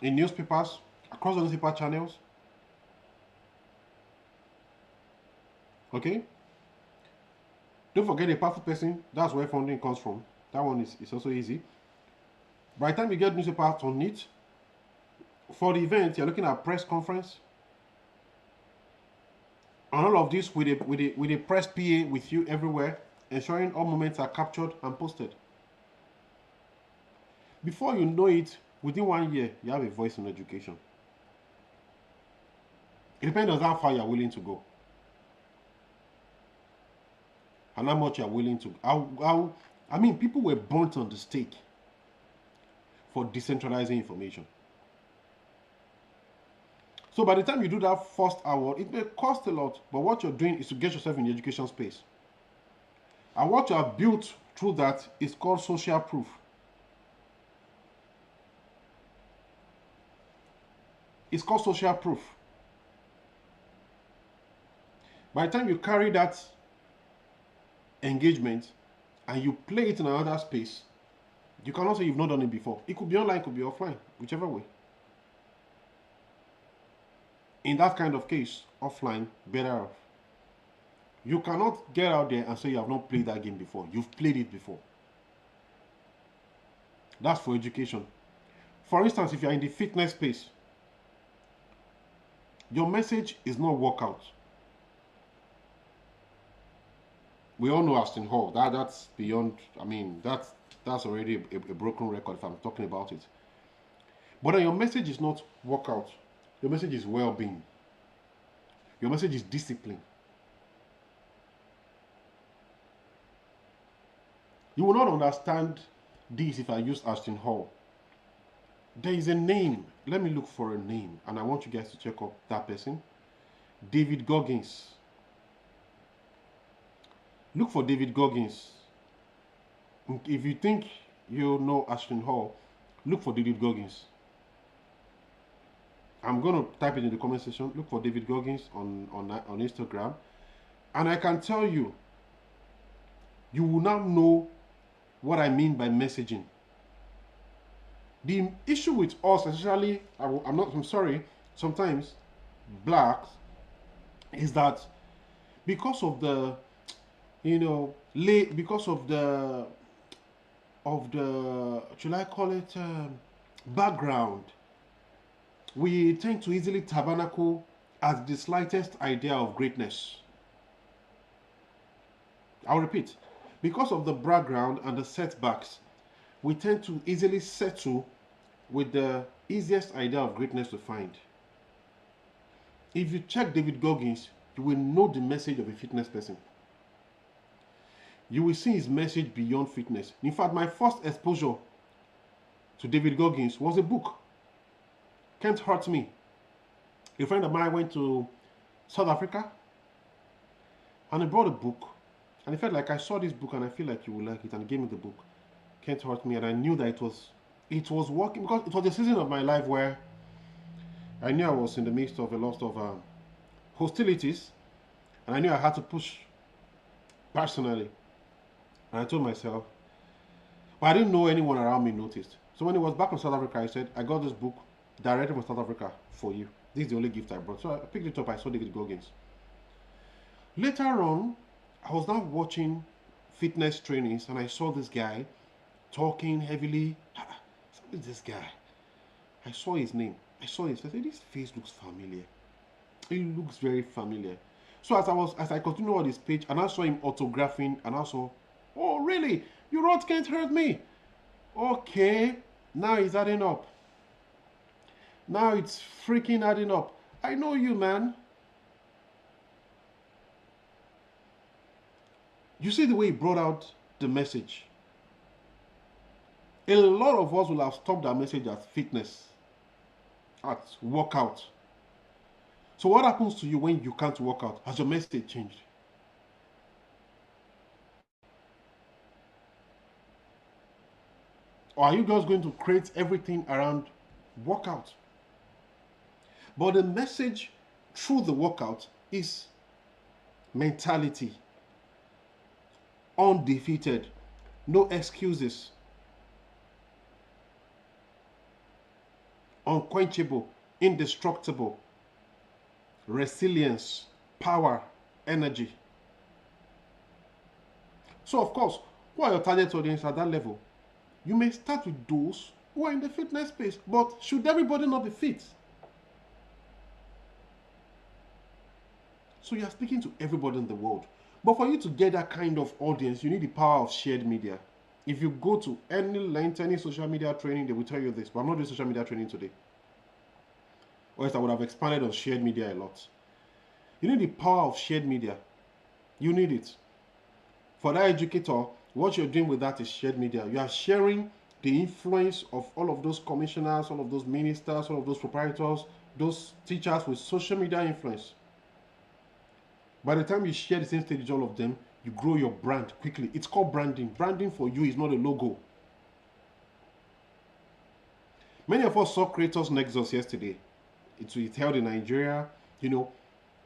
in newspapers, across the newspaper channels. Okay? Don't forget a powerful person. That's where funding comes from. That one is also easy. By the time you get newspapers on it, for the event, you're looking at press conference. And all of this with a press PA with you everywhere, ensuring all moments are captured and posted. Before you know it, within 1 year, you have a voice in education. It depends on how far you're willing to go. And how much you're willing to. I mean, people were burnt on the stake for decentralizing information. So by the time you do that first award, it may cost a lot, but what you're doing is to get yourself in the education space. And what you have built through that is called social proof. It's called social proof. By the time you carry that engagement and you play it in another space, you cannot say you've not done it before. It could be online, it could be offline, whichever way. In that kind of case, offline, better off. You cannot get out there and say you have not played that game before. You've played it before. That's for education. For instance, if you're in the fitness space, your message is not workout. We all know Aston Hall. That's beyond, I mean, that's already a broken record if I'm talking about it. But your message is not workout. Your message is well-being. Your message is discipline. You will not understand this if I use Aston Hall. There is a name. Let me look for a name. And I want you guys to check up that person. David Goggins. Look for David Goggins. If you think you know Aston Hall, look for David Goggins. I'm going to type it in the comment section. Look for David Goggins on Instagram. And I can tell you, you will now know what I mean by messaging. The issue with us, especially, I'm sorry, sometimes blacks, is that because of the, because of the, should I call it, background, we tend to easily tabernacle at the slightest idea of greatness. I'll repeat, because of the background and the setbacks, we tend to easily settle with the easiest idea of greatness to find. If you check David Goggins, you will know the message of a fitness person. You will see his message beyond fitness. In fact, my first exposure to David Goggins was a book, Can't Hurt Me. A friend of mine went to South Africa and he brought a book. And he felt like, I saw this book and I feel like you will like it, and he gave me the book, Can't Hurt Me. And I knew that it was working, because it was a season of my life where I knew I was in the midst of a lot of hostilities. And I knew I had to push personally. And I told myself, but I didn't know anyone around me noticed. So when he was back in South Africa, I said, I got this book directly from South Africa for you. This is the only gift I brought. So I picked it up, I saw David Goggins. Later on, I was now watching fitness trainings and I saw this guy talking heavily. Who is this guy? I saw his name. I saw his face. I said, this face looks familiar. It looks very familiar. So as I continued on his page and I saw him autographing and I saw, oh really? You wrote Can't Hurt Me. Okay, now it's adding up. Now it's freaking adding up. I know you, man. You see the way he brought out the message. A lot of us will have stopped that message at fitness, at workout. So what happens to you when you can't work out? Has your message changed? Or are you just going to create everything around workout? But the message through the workout is mentality. Undefeated. No excuses. Unquenchable. Indestructible. Resilience. Power. Energy. So of course, who are your target audience at that level? You may start with those who are in the fitness space, but should everybody not be fit? So you are speaking to everybody in the world. But for you to get that kind of audience, you need the power of shared media. If you go to any length, any social media training, they will tell you this. But I'm not doing social media training today. Or else I would have expanded on shared media a lot. You need the power of shared media. You need it. For that educator, what you're doing with that is shared media. You are sharing the influence of all of those commissioners, all of those ministers, all of those proprietors, those teachers with social media influence. By the time you share the same stage with all of them, you grow your brand quickly. It's called branding. Branding for you is not a logo. Many of us saw Creators Nexus yesterday. It held in Nigeria. You know,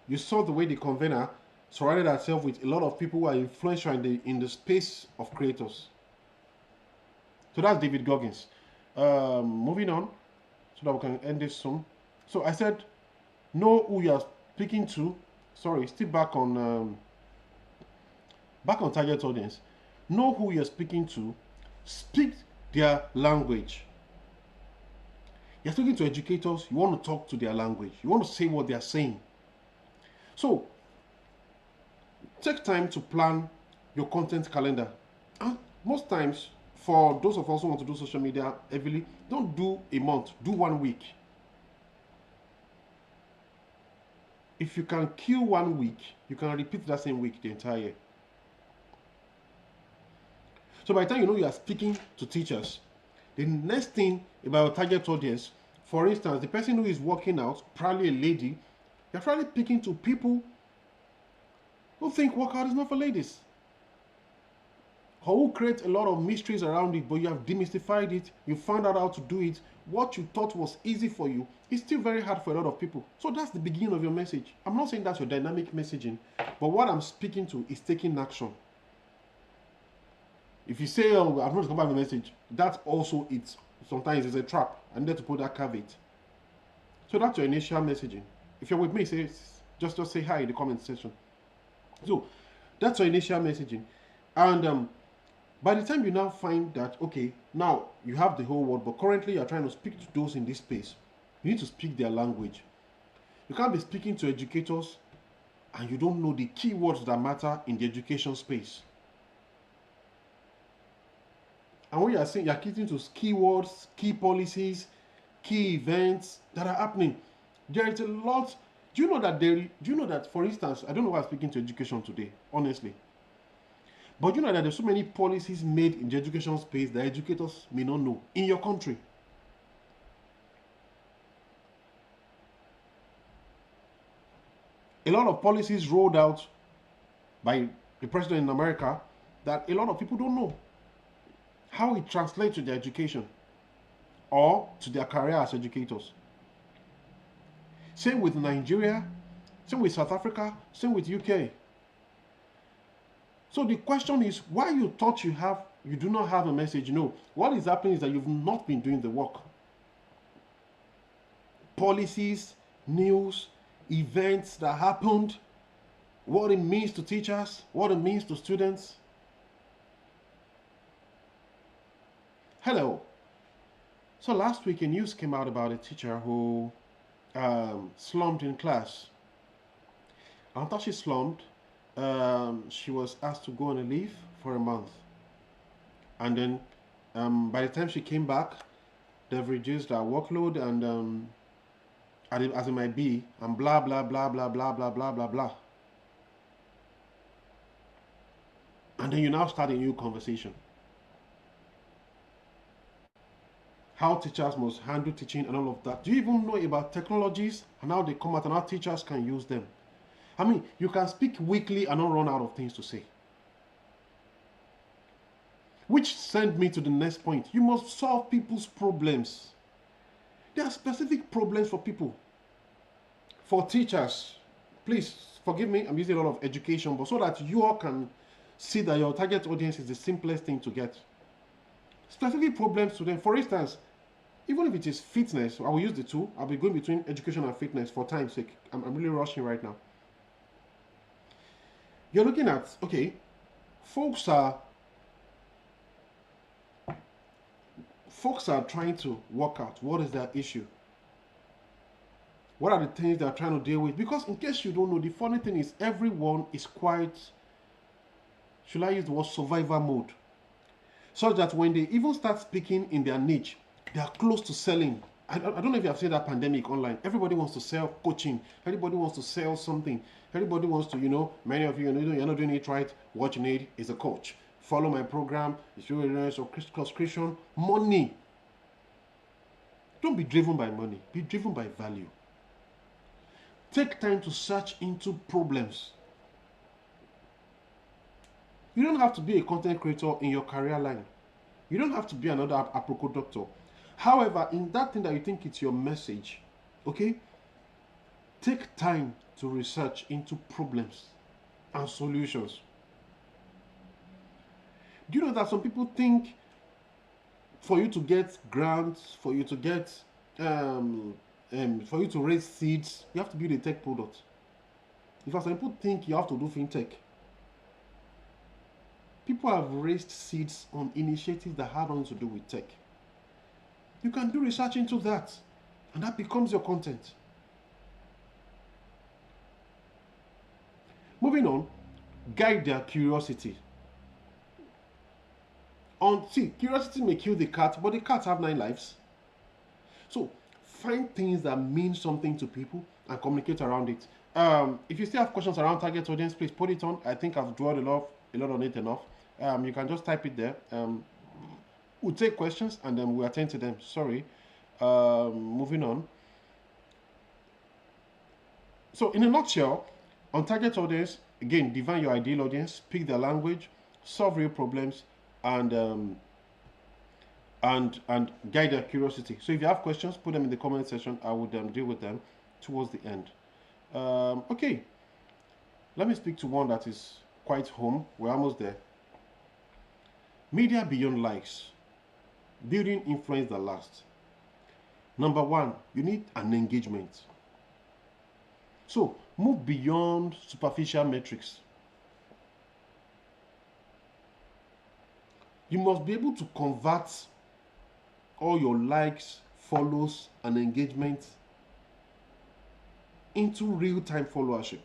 you saw the way the convener surrounded herself with a lot of people who are influential in the space of creators. So that's David Goggins. Moving on, so that we can end this soon. So I said, know who you are speaking to. Sorry, still back on target audience. Know who you're speaking to. Speak their language. You're speaking to educators. You want to talk to their language. You want to say what they're saying. So take time to plan your content calendar. And most times, for those of us who want to do social media heavily, don't do a month. Do 1 week. If you can kill 1 week, you can repeat that same week the entire year. So by the time you know you are speaking to teachers, the next thing about your target audience, for instance, the person who is working out, probably a lady, you're probably speaking to people who think workout is not for ladies. Or who create a lot of mysteries around it, but you have demystified it, you found out how to do it. What you thought was easy for you is still very hard for a lot of people. So that's the beginning of your message. I'm not saying that's your dynamic messaging, but what I'm speaking to is taking action. If you say, oh, I've not come back with a message, that's also it. Sometimes it's a trap. I need to put that caveat. So that's your initial messaging. If you're with me, just say hi in the comment section. So that's your initial messaging. And by the time you now find that, okay, now you have the whole world, but currently you're trying to speak to those in this space, you need to speak their language. You can't be speaking to educators and you don't know the key words that matter in the education space. And when you're saying you're getting to keywords, key policies, key events that are happening, there is a lot. Do you know that, for instance, I don't know why I'm speaking to education today, honestly. But you know that there's so many policies made in the education space that educators may not know in your country. A lot of policies rolled out by the president in America that a lot of people don't know how it translates to their education or to their career as educators. Same with Nigeria, Same with South Africa, same with UK. So the question is, why you thought you do not have a message? No, what is happening is that you've not been doing the work. Policies, news, events that happened, what it means to teachers, what it means to students. Hello. So last week a news came out about a teacher who slumped in class. After she slumped, she was asked to go on a leave for a month. And then by the time she came back, they've reduced her workload and as it might be, and blah, blah, blah, blah, blah, blah, blah, blah, blah. And then you now start a new conversation. How teachers must handle teaching and all of that. Do you even know about technologies and how they come out and how teachers can use them? I mean, you can speak weekly and not run out of things to say. Which sends me to the next point. You must solve people's problems. There are specific problems for people. For teachers, please forgive me, I'm using a lot of education, but so that you all can see that your target audience is the simplest thing to get. Specific problems to them. For instance, even if it is fitness, I will use the two. I'll be going between education and fitness for time's sake. I'm really rushing right now. You're looking at, okay, folks are trying to work out what is their issue. What are the things they're trying to deal with? Because in case you don't know, the funny thing is everyone is quite, should I use the word survivor mode? So that when they even start speaking in their niche, they are close to selling. I don't know if you have seen that pandemic online. Everybody wants to sell coaching. Everybody wants to sell something. Everybody wants to, many of you, you're not doing it right. What you need is a coach. Follow my program. It's your subscription. Money. Don't be driven by money. Be driven by value. Take time to search into problems. You don't have to be a content creator in your career line. You don't have to be another Aproko doctor. However, in that thing that you think it's your message, okay, take time to research into problems and solutions. Do you know that some people think for you to get grants, for you to get, for you to raise seeds, you have to build a tech product. In fact, some people think you have to do fintech. People have raised seeds on initiatives that have nothing to do with tech. You can do research into that, and that becomes your content. Moving on, guide their curiosity. See, curiosity may kill the cat, but the cats have 9 lives. So, find things that mean something to people and communicate around it. If you still have questions around target audience, please put it on. I think I've dwelled a lot on it enough. You can just type it there. We'll take questions and then we'll attend to them. Sorry. Moving on. So in a nutshell, on target audience, again, define your ideal audience, speak their language, solve real problems, and guide their curiosity. So if you have questions, put them in the comment section. I would deal with them towards the end. Okay. Let me speak to one that is quite home. We're almost there. Media beyond likes. Building influence that lasts. Number 1, you need an engagement. So move beyond superficial metrics. You must be able to convert all your likes, follows, and engagement into real-time followership.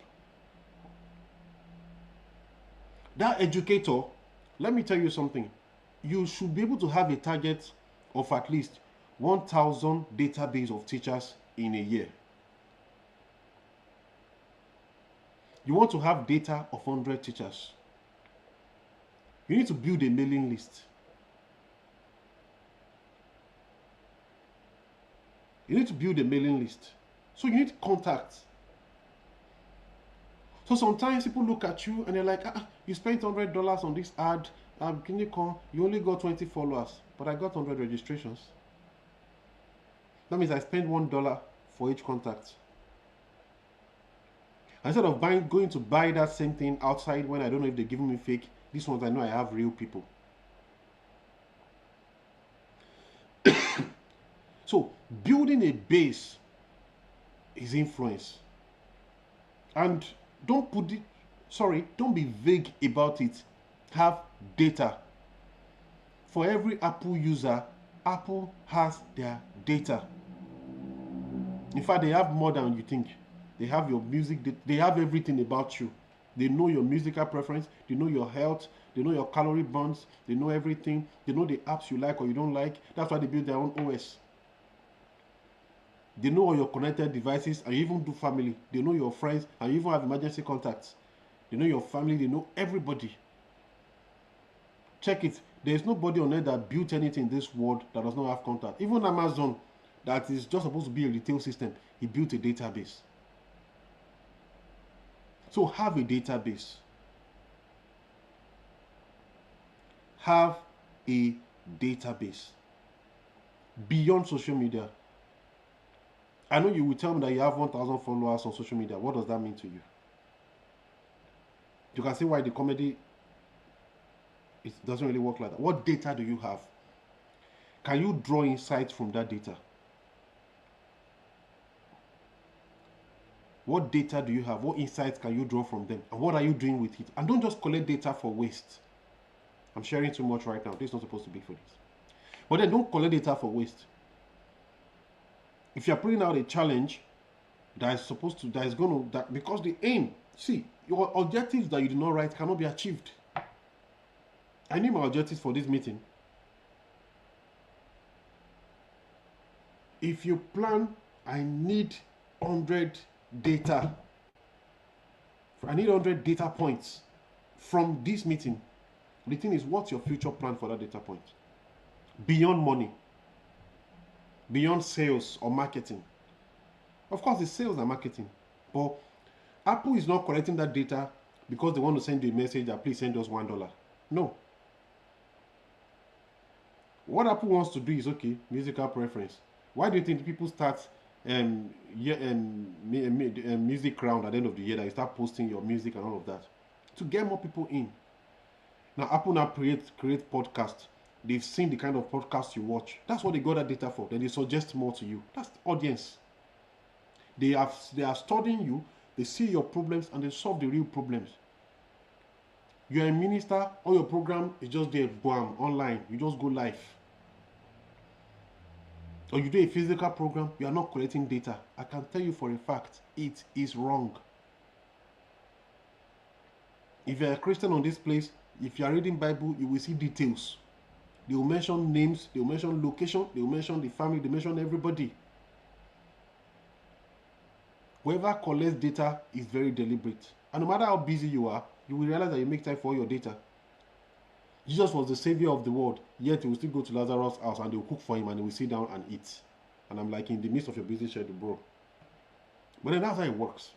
That educator, let me tell you something. You should be able to have a target of at least 1,000 database of teachers in a year. You want to have data of 100 teachers. You need to build a mailing list. You need to build a mailing list. So you need contacts. So sometimes people look at you and they're like, you spent $100 on this ad. Can you come? You only got 20 followers, but I got 100 registrations. That means I spent $1 for each contact. Instead of going to buy that same thing outside when I don't know if they're giving me fake, these ones I know I have real people. So building a base is influence. And don't be vague about it. Have data. For every Apple user, Apple has their data. In fact, they have more than you think. They have your music, they have everything about you. They know your musical preference, they know your health, they know your calorie burns, they know everything. They know the apps you like or you don't like. That's why they build their own OS. They know all your connected devices, and you even do family. They know your friends, and you even have emergency contacts. They know your family, they know everybody. Check it. There's nobody on earth that built anything in this world that does not have contact. Even Amazon, that is just supposed to be a retail system, he built a database. So have a database. Have a database. Beyond social media. I know you will tell me that you have 1,000 followers on social media. What does that mean to you? You can see why the comedy, it doesn't really work like that. What data do you have? Can you draw insights from that data? What data do you have? What insights can you draw from them? And what are you doing with it? And don't just collect data for waste. I'm sharing too much right now. This is not supposed to be for this. But then don't collect data for waste. If you're putting out a challenge because the aim, see, your objectives that you do not write cannot be achieved. I need my objectives for this meeting. If you plan, I need 100 data. I need 100 data points from this meeting. The thing is, what's your future plan for that data point? Beyond money, beyond sales or marketing. Of course, it's sales and marketing. But Apple is not collecting that data because they want to send you a message that please send us $1. No. What Apple wants to do is, okay, musical preference. Why do you think people start music round at the end of the year, that you start posting your music and all of that? To get more people in. Now, Apple now create podcasts. They've seen the kind of podcasts you watch. That's what they got that data for. Then they suggest more to you. That's the audience. They are studying you. They see your problems and they solve the real problems. You're a minister, all your program is just there, bam, online. You just go live. Or you do a physical program, you are not collecting data. I can tell you for a fact, it is wrong. If you're a Christian on this place, if you are reading Bible, you will see details. They will mention names, they will mention location, they will mention the family, they mention everybody. Whoever collects data is very deliberate. And no matter how busy you are, you will realize that you make time for all your data. Jesus was the savior of the world, yet he will still go to Lazarus' house and they will cook for him and he will sit down and eat. And I'm like, in the midst of your busy schedule, bro. But then that's how it works.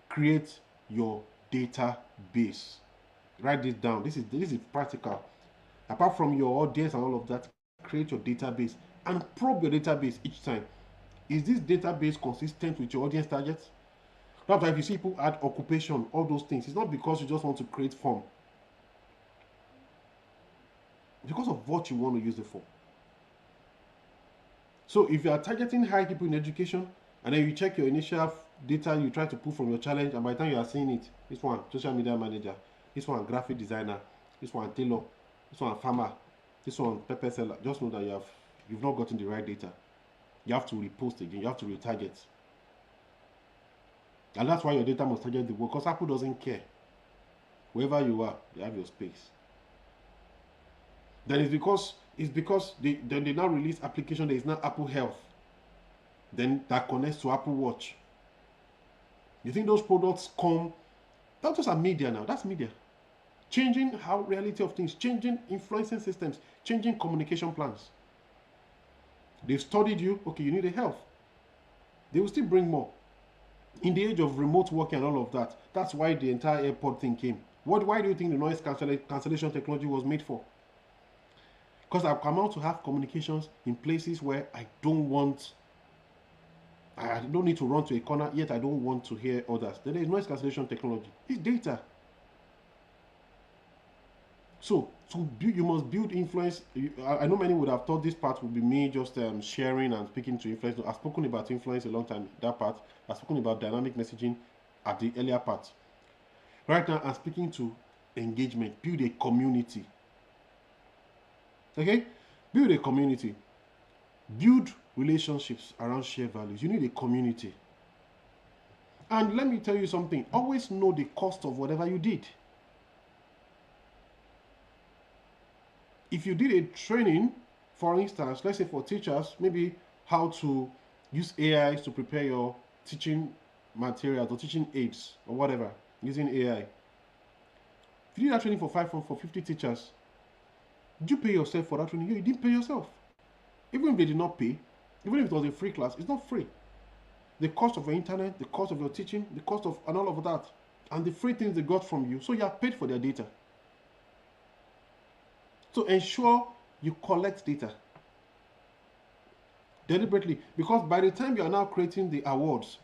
Create your database. Write this down. This is practical. Apart from your audience and all of that, create your database and probe your database each time. Is this database consistent with your audience targets? That's why if you see people add occupation, all those things, it's not because you just want to create form. It's because of what you want to use it for. So if you are targeting high people in education, and then you check your initial data you try to pull from your challenge, and by the time you are seeing it, this one social media manager, this one graphic designer, this one tailor, this one farmer, this one pepper seller, just know that you've not gotten the right data. You have to repost again, you have to retarget. And that's why your data must target the work, because Apple doesn't care. Wherever you are, you have your space. Then it's because they now release application that is now Apple Health. Then that connects to Apple Watch. You think those products come? That's just a media now. That's media. Changing how reality of things, changing influencing systems, changing communication plans. They've studied you. Okay, you need a health. They will still bring more. In the age of remote working and all of that, that's why the entire airport thing came. Why do you think the noise cancellation technology was made for? Because I've come out to have communications in places where I don't want I don't need to run to a corner, yet I don't want to hear others. Then there is noise cancellation technology. It's data. So to build, you must build influence. I know many would have thought this part would be me just sharing and speaking to influence. I've spoken about influence a long time, that part. I've spoken about dynamic messaging at the earlier part. Right now, I'm speaking to engagement. Build a community. Okay? Build a community. Build relationships around shared values. You need a community. And let me tell you something. Always know the cost of whatever you did. If you did a training, for instance, let's say for teachers, maybe how to use AI to prepare your teaching materials or teaching aids or whatever, using AI. If you did that training for 50 teachers, did you pay yourself for that training? You didn't pay yourself. Even if they did not pay, even if it was a free class, it's not free. The cost of your internet, the cost of your teaching, the cost of and all of that, and the free things they got from you, so you are paid for their data. So ensure you collect data deliberately, because by the time you are now creating the awards,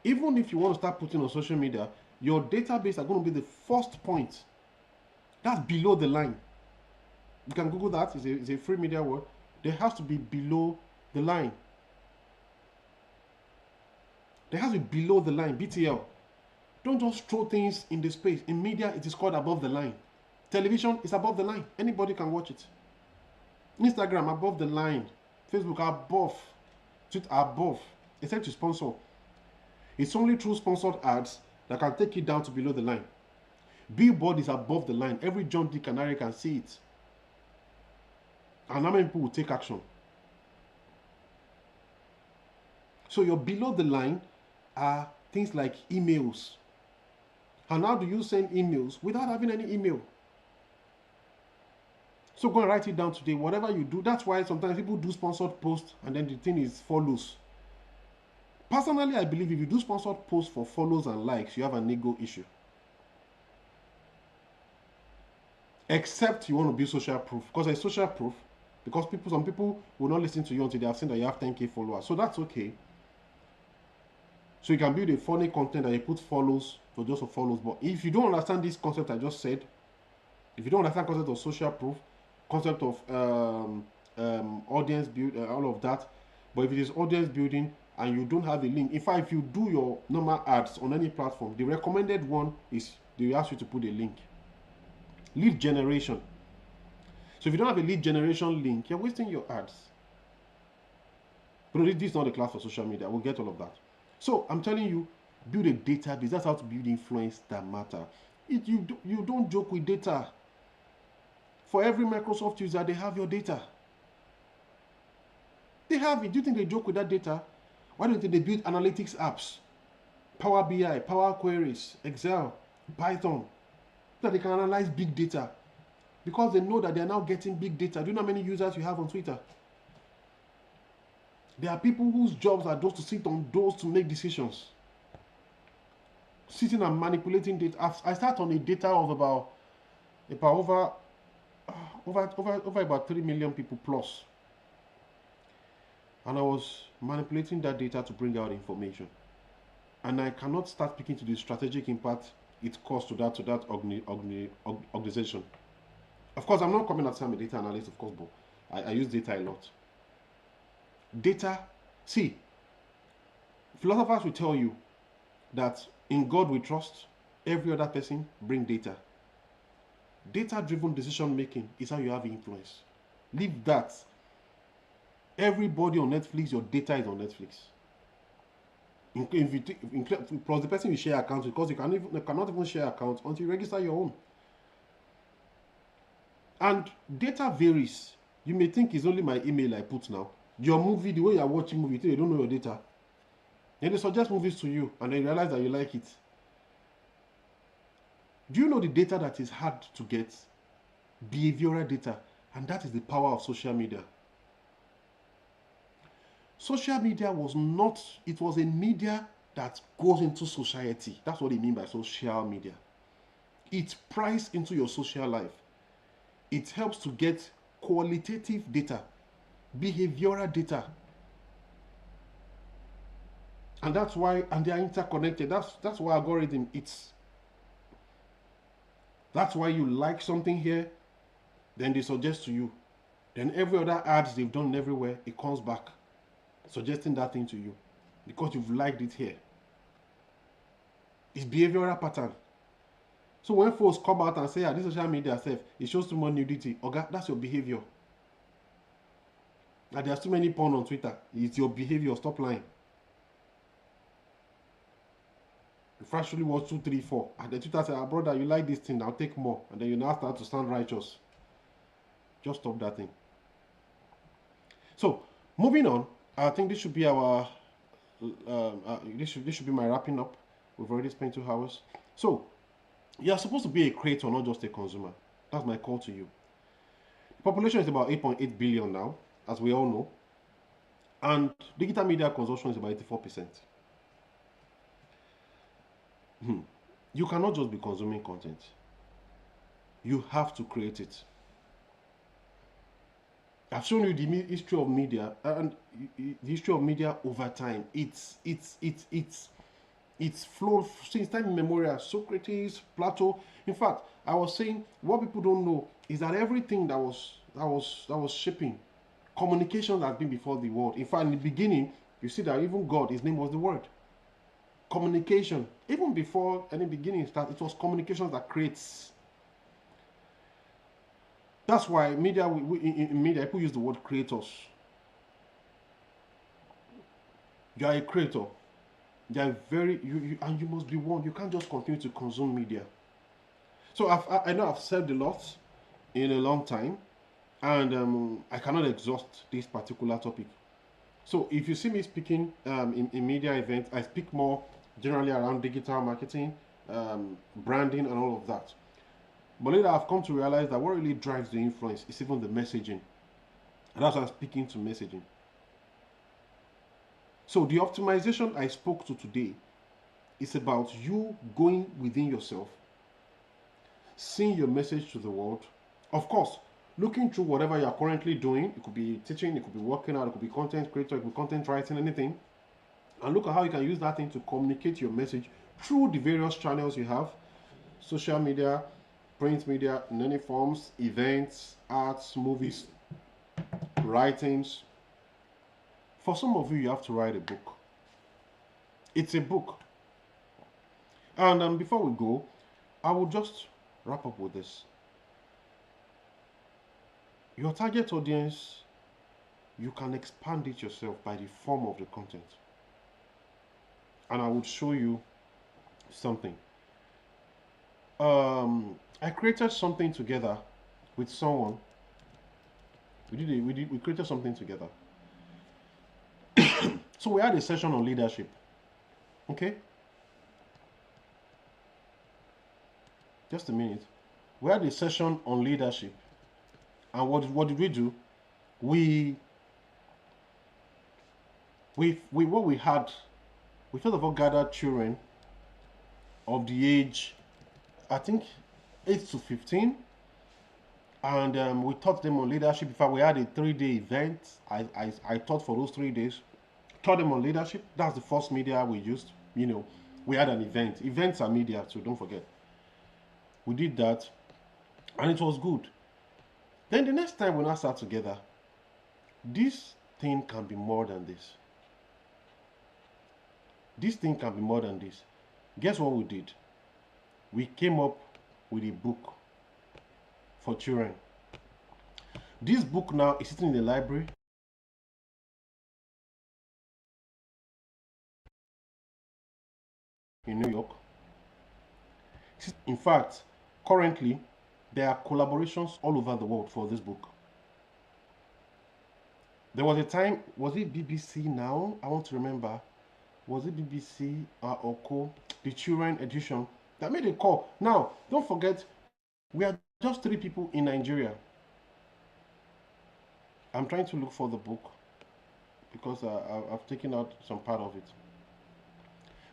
even if you want to start putting on social media, your database are going to be the first point. That's below the line. You can Google that. It's a free media word. There has to be below the line. There has to be below the line, BTL. Don't just throw things in the space. In media, it is called above the line. Television is above the line. Anybody can watch it. Instagram, above the line. Facebook, above. Twitter, above. Except to sponsor. It's only through sponsored ads that can take it down to below the line. Billboard is above the line. Every John, Dick, and Harry can see it. And how many people will take action? So your below the line are things like emails. And how do you send emails without having any email? So go and write it down today. Whatever you do, that's why sometimes people do sponsored posts and then the thing is follows. Personally, I believe if you do sponsored posts for follows and likes, you have an ego issue. Except you want to be social proof. Because it's social proof. Because some people will not listen to you until they have seen that you have 10K followers. So that's okay. So you can build a funny content that you put follows for just for follows. But if you don't understand this concept I just said, if you don't understand concept of social proof, concept of audience build, all of that, but if it is audience building and you don't have a link, in fact, if you do your normal ads on any platform, the recommended one is they ask you to put a link. Lead generation. So if you don't have a lead generation link, you're wasting your ads. But this is not a class for social media. We'll get all of that. So I'm telling you, build a database. That's how to build influence that matter. You don't joke with data. For every Microsoft user, they have your data. They have it. Do you think they joke with that data? Why don't they build analytics apps? Power BI, Power Queries, Excel, Python, so that they can analyze big data. Because they know that they are now getting big data. Do you know how many users you have on Twitter? There are people whose jobs are just to sit on those to make decisions. Sitting and manipulating data. I start on a data of about over about 3 million people plus. And I was manipulating that data to bring out information. And I cannot start speaking to the strategic impact it caused to that organization. Of course, I'm not coming at I'm a data analyst, of course, but I use data a lot. Data, see, philosophers will tell you that in God we trust, every other person bring data. Data-driven decision making is how you have influence. Leave that. Everybody on Netflix, your data is on Netflix. Plus the person you share accounts with, because you cannot even share accounts until you register your own. And data varies. You may think it's only my email I put now. Your movie, the way you are watching movie, you don't know your data. Then they suggest movies to you, and then you realize that you like it. Do you know the data that is hard to get? Behavioral data. And that is the power of social media. Social media was not, it was a media that goes into society. That's what they mean by social media. It pries into your social life. It helps to get qualitative data, behavioral data. And that's why, and they are interconnected. That's why algorithm, that's why you like something here, then they suggest to you. Then every other ads they've done everywhere, it comes back, suggesting that thing to you. Because you've liked it here. It's behavioral pattern. So when folks come out and say, this social media self, it shows too much nudity, okay, that's your behavior. And there's too many porn on Twitter. It's your behavior, stop lying. If actually watch 2, 3, 4, and the Twitter said, brother, you like this thing, I'll take more. And then you now start to sound righteous. Just stop that thing. So, moving on, I think this should be our, this should be my wrapping up. We've already spent 2 hours. So, you're supposed to be a creator, not just a consumer. That's my call to you. The population is about 8.8 billion now, as we all know. And digital media consumption is about 84%. You cannot just be consuming content. You have to create it. I've shown you the history of media and the history of media over time. It's flowed since time immemorial. Socrates, Plato. In fact, I was saying what people don't know is that everything that was shaping communication has been before the word. In fact, in the beginning, you see that even God, his name was the word. Communication, even before any beginning started, it was communication that creates. That's why media, in media, people use the word creators. You are a creator. You are and you must be one. You can't just continue to consume media. So I know I've said a lot in a long time, and I cannot exhaust this particular topic. So if you see me speaking in media events, I speak more generally around digital marketing, branding, and all of that. But later I've come to realize that what really drives the influence is even the messaging. And that's why I'm speaking to messaging. So the optimization I spoke to today is about you going within yourself, seeing your message to the world. Of course, looking through whatever you're currently doing. It could be teaching, it could be working out, it could be content creator, it could be content writing, anything. And look at how you can use that thing to communicate your message through the various channels you have. Social media, print media in any forms, events, arts, movies, writings. For some of you, you have to write a book. It's a book. And before we go, I will just wrap up with this. Your target audience, you can expand it yourself by the form of the content. And I would show you something. I created something together with someone. We created something together. So we had a session on leadership. Okay? Just a minute. We had a session on leadership. And what did we do? We first of all gathered children of the age, I think 8 to 15, and we taught them on leadership. In fact, we had a 3-day event. I taught for those 3 days, taught them on leadership. That's the first media we used. We had an event. Events are media, so don't forget. We did that, and it was good. Then the next time we now start together, this thing can be more than this. This thing can be more than this. Guess what we did? We came up with a book for children. This book now is sitting in the library. In New York. In fact, currently, there are collaborations all over the world for this book. There was a time, was it BBC now? I want to remember. Was it BBC or Co? The children edition that made a call. Now, don't forget, we are just 3 people in Nigeria. I'm trying to look for the book because I've taken out some part of it.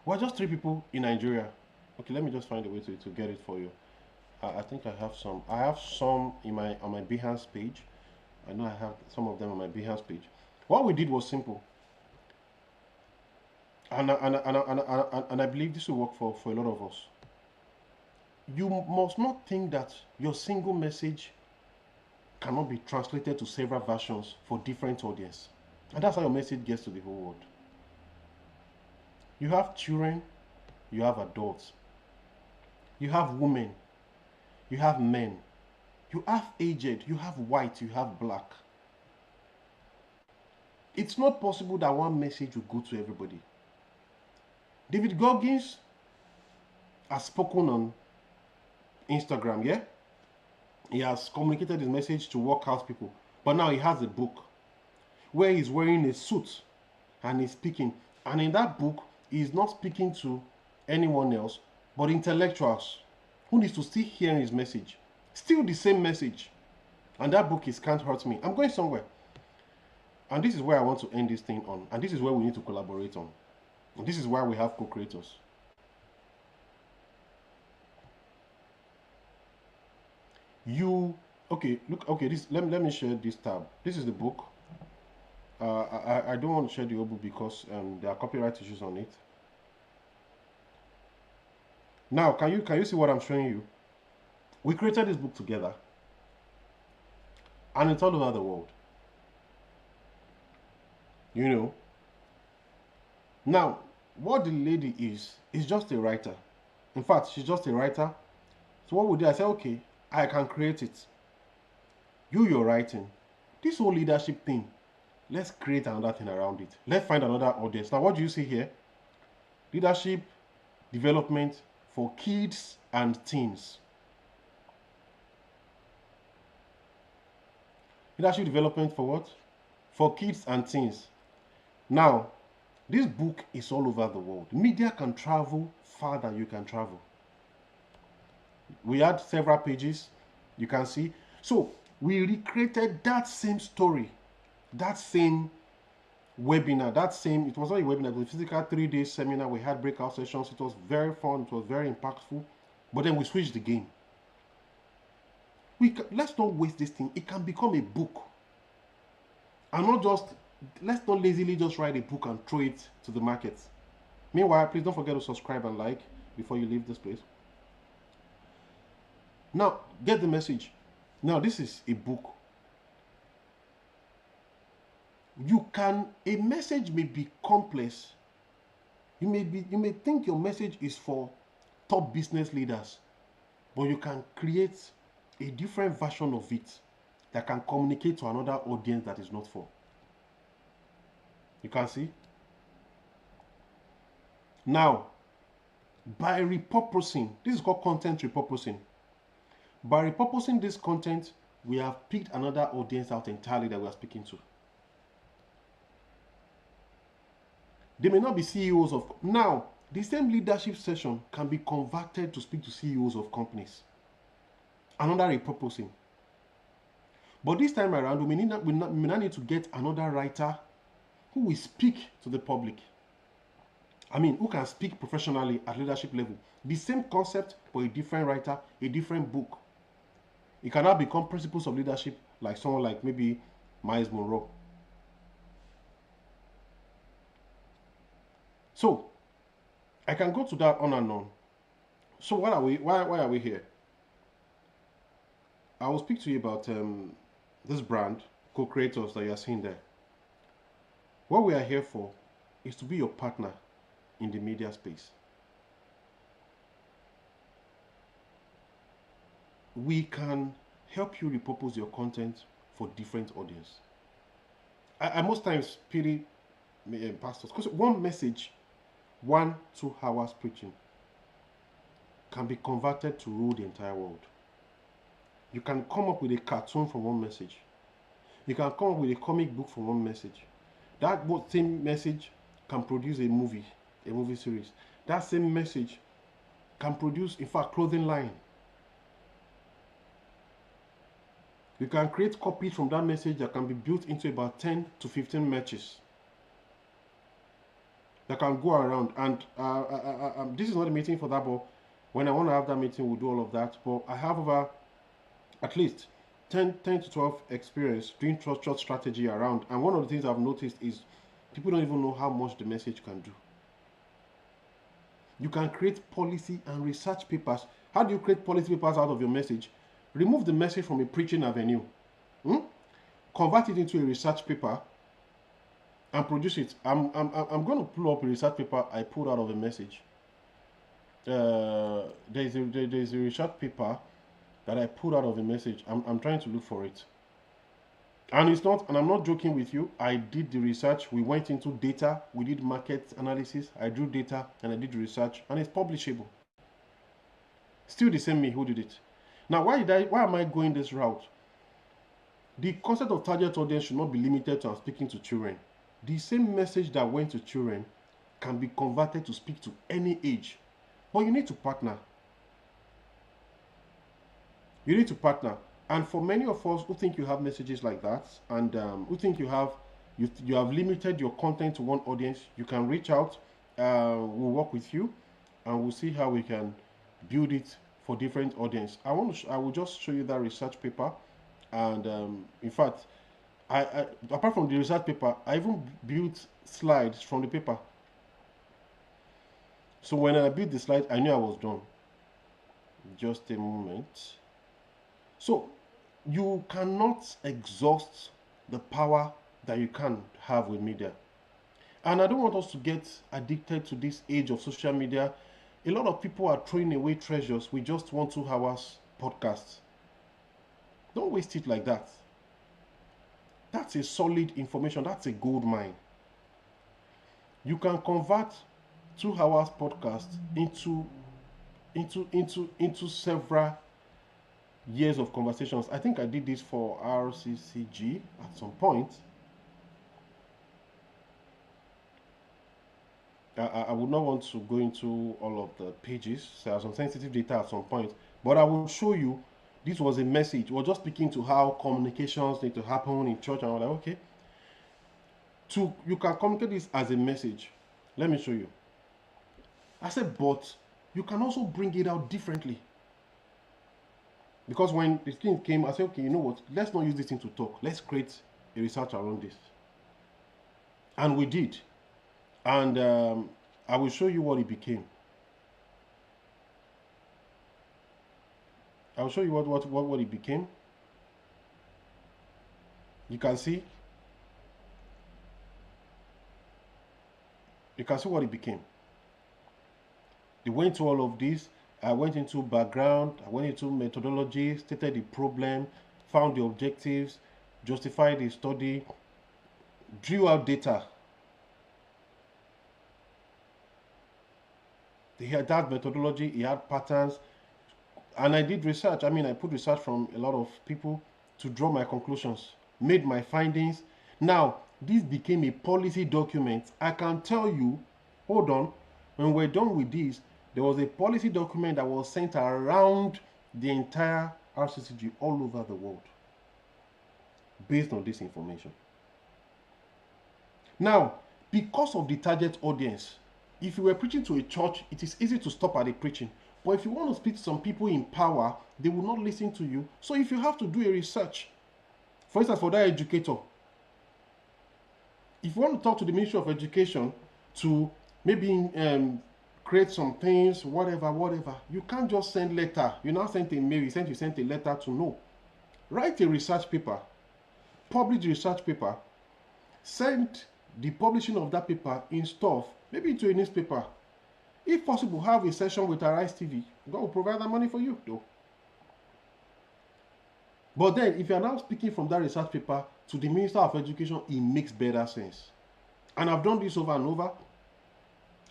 We're just 3 people in Nigeria. Okay, let me just find a way to get it for you. I think I have some. I have some on my Behance page. I know I have some of them on my Behance page. What we did was simple. And I believe this will work for a lot of us. You must not think that your single message cannot be translated to several versions for different audience. And that's how your message gets to the whole world. You have children, you have adults, you have women, you have men, you have aged, you have white, you have black. It's not possible that one message will go to everybody. David Goggins has spoken on Instagram, yeah? He has communicated his message to workhouse people. But now he has a book where he's wearing a suit and he's speaking. And in that book, he's not speaking to anyone else, but intellectuals who needs to still hear his message. Still the same message. And that book is Can't Hurt Me. I'm going somewhere. And this is where I want to end this thing on. And this is where we need to collaborate on. And this is why we have co-creators. Let me share this tab. This is the book. I don't want to share the whole book because there are copyright issues on it. Now, can you see what I'm showing you? We created this book together, and it's all over the world. You know. Now, what the lady is just a writer. In fact, she's just a writer. So what we did, I said, okay, I can create it. You're writing. This whole leadership thing, let's create another thing around it. Let's find another audience. Now, what do you see here? Leadership development for kids and teens. Leadership development for what? For kids and teens. Now, this book is all over the world. Media can travel farther than you can travel. We had several pages, you can see. So, we recreated that same story, that same webinar, it was not a webinar, it was a physical 3-day seminar. We had breakout sessions. It was very fun, it was very impactful. But then we switched the game. Let's not waste this thing. It can become a book. And let's not lazily just write a book and throw it to the market. Meanwhile, please don't forget to subscribe and like before you leave this place. Now, get the message. Now, this is a book. A message may be complex. You may think your message is for top business leaders, but you can create a different version of it that can communicate to another audience that is not for. You can see? Now, by repurposing, this is called content repurposing. By repurposing this content, we have picked another audience out entirely that we are speaking to. They may not be CEOs of... Now, the same leadership session can be converted to speak to CEOs of companies. Another repurposing. But this time around, we may not need to get another writer who will speak to the public. I mean, who can speak professionally at leadership level. The same concept, but a different writer, a different book. It cannot become principles of leadership like someone like maybe Miles Monroe. So, I can go to that on and on. So why are we here? I will speak to you about this brand, co-creators that you are seeing there. What we are here for is to be your partner in the media space. We can help you repurpose your content for different audience. I most times pity pastors because one message, 1-2 hours preaching can be converted to rule the entire world. You can come up with a cartoon from one message. You can come up with a comic book from one message. That same message can produce a movie series. That same message can produce, in fact, clothing line. You can create copies from that message that can be built into about 10 to 15 matches that can go around. And this is not a meeting for that, but when I want to have that meeting, we'll do all of that. But I have over at least 10 to 12 experience doing trust strategy around. And one of the things I've noticed is people don't even know how much the message can do. You can create policy and research papers. How do you create policy papers out of your message? Remove the message from a preaching avenue. Convert it into a research paper and produce it. I'm going to pull up a research paper I pulled out of a message. There's a research paper that I pulled out of a message. I'm trying to look for it. And it's not, and I'm not joking with you. I did the research. We went into data. We did market analysis. I drew data and I did research, and it's publishable. Still the same me who did it. Now, why am I going this route? The concept of target audience should not be limited to speaking to children. The same message that went to children can be converted to speak to any age. But you need to partner. You need to partner. And for many of us who think you have messages like that, and who think you have limited your content to one audience, you can reach out. We'll work with you, and we'll see how we can build it for different audience. I will just show you that research paper, and in fact, I apart from the research paper, I even built slides from the paper. So when I built the slide, I knew I was done. Just a moment. So you cannot exhaust the power that you can have with media. And I don't want us to get addicted to this age of social media. A lot of people are throwing away treasures with just 1-2 hours podcasts. Don't waste it like that. That's a solid information. That's a gold mine. You can convert 2 hours podcast into several years of conversations. I think I did this for RCCG at some point. I would not want to go into all of the pages. So I have some sensitive data at some point, but I will show you. This was a message. We're just speaking to how communications need to happen in church, and I'm like, okay. You can communicate this as a message. Let me show you. I said, but you can also bring it out differently. Because when the thing came, I said, okay, you know what? Let's not use this thing to talk. Let's create a research around this. And we did. And I will show you what it became. I'll show you what it became. You can see. You can see what it became. They went through all of this. I went into background. I went into methodology, stated the problem, found the objectives, justified the study, drew out data. He had that methodology, he had patterns, and I did research. I mean, I put research from a lot of people to draw my conclusions, made my findings. Now, this became a policy document. I can tell you, hold on, when we're done with this, there was a policy document that was sent around the entire RCCG all over the world based on this information. Now, because of the target audience, if you were preaching to a church, it is easy to stop at the preaching. But if you want to speak to some people in power, they will not listen to you. So if you have to do a research, for instance, for that educator, if you want to talk to the Ministry of Education to maybe create some things, whatever, you can't just send letter. You now send a mail, you sent a letter to no. Write a research paper, publish the research paper, send the publishing of that paper in stuff, maybe to a newspaper. If possible, have a session with Arise TV. God will provide that money for you, though. But then, if you are now speaking from that research paper to the Minister of Education, it makes better sense. And I've done this over and over.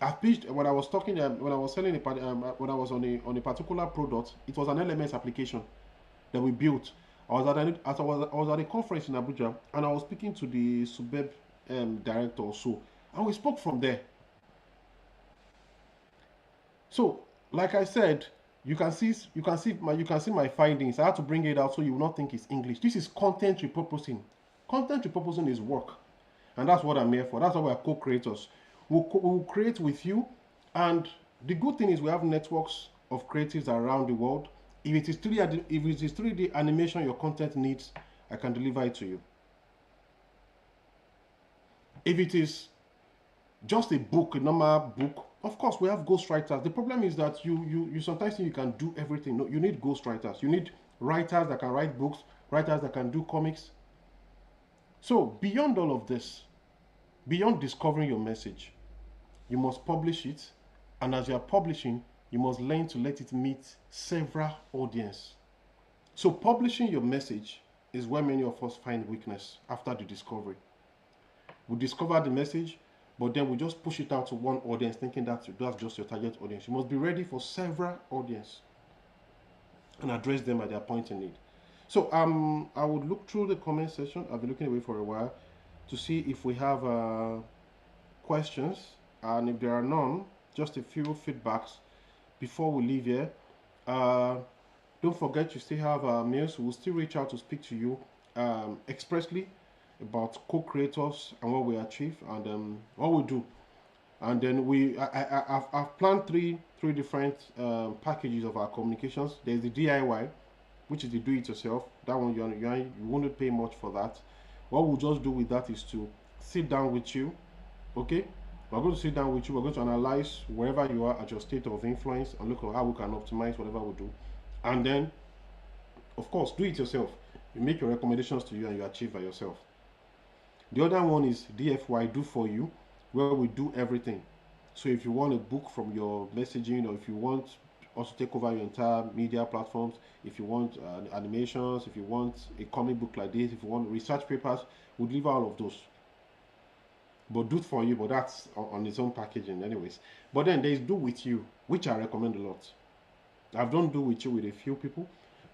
I've pitched when I was talking, when I was selling, when I was on a particular product. It was an LMS application that we built. I was at a conference in Abuja, and I was speaking to the Subeb director or so, and we spoke from there. So, like I said, you can see my findings. I had to bring it out so you will not think it's English. This is content repurposing. Content repurposing is work, and that's what I'm here for. That's why we're co-creators. We'll create with you, and the good thing is we have networks of creatives around the world. If it is 3D animation your content needs, I can deliver it to you. If it is just a book, a normal book, Of course, we have ghostwriters. The problem is that you sometimes think you can do everything. No, you need ghostwriters. You need writers that can write books, writers that can do comics. So beyond all of this, beyond discovering your message, you must publish it, and as you are publishing, you must learn to let it meet several audience. So publishing your message is where many of us find weakness after the discovery. We discover the message, but then we just push it out to one audience thinking that's just your target audience. You must be ready for several audience and address them at their point in need. So I would look through the comment section. I've been looking away for a while to see if we have questions, and if there are none, just a few feedbacks before we leave here. Don't forget you still have mails. We'll still reach out to speak to you expressly about co-creators and what we achieve and what we do. And then I've planned three different packages of our communications. There's the DIY, which is the do-it-yourself. That one you won't pay much for that. What we'll just do with that is to sit down with you. Okay, we're going to sit down with you. We're going to analyze wherever you are at your state of influence and look at how we can optimize whatever we do. And then, of course, do it yourself. You make your recommendations to you and you achieve by yourself. The other one is DFY, do for you, where we do everything. So if you want a book from your messaging, or if you want us to take over your entire media platforms, if you want animations, if you want a comic book like this, if you want research papers, we'll deliver all of those. But do it for you, but that's on its own packaging anyways. But then there's do with you, which I recommend a lot. I've done do with you with a few people.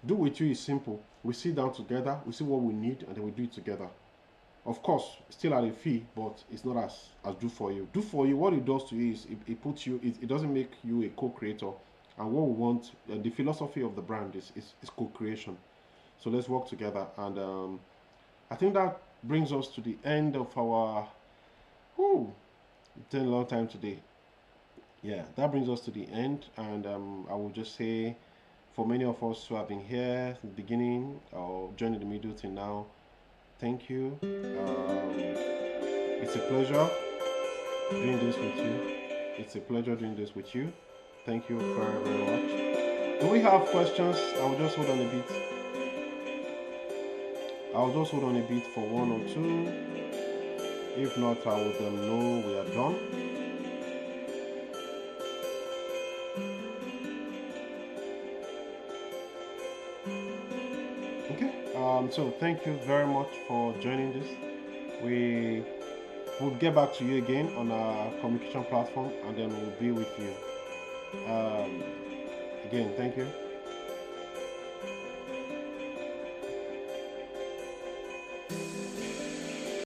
Do with you is simple. We sit down together, we see what we need, and then we do it together. Of course, still at a fee, but it's not as do for you. Do for you, what it does to you is it puts you, it doesn't make you a co-creator. And what we want, the philosophy of the brand is co-creation. So let's work together. And I think that brings us to the end of our, it's been a long time today. Yeah, that brings us to the end. And I will just say, for many of us who have been here from the beginning or joined in the middle till now, thank you. It's a pleasure doing this with you. It's a pleasure doing this with you. Thank you very, very much. Do we have questions? I'll just hold on a bit. I'll just hold on a bit for one or two. If not, I will then know we are done. Okay. So thank you very much for joining this. We will get back to you again on our communication platform, and then we'll be with you. Again, thank you.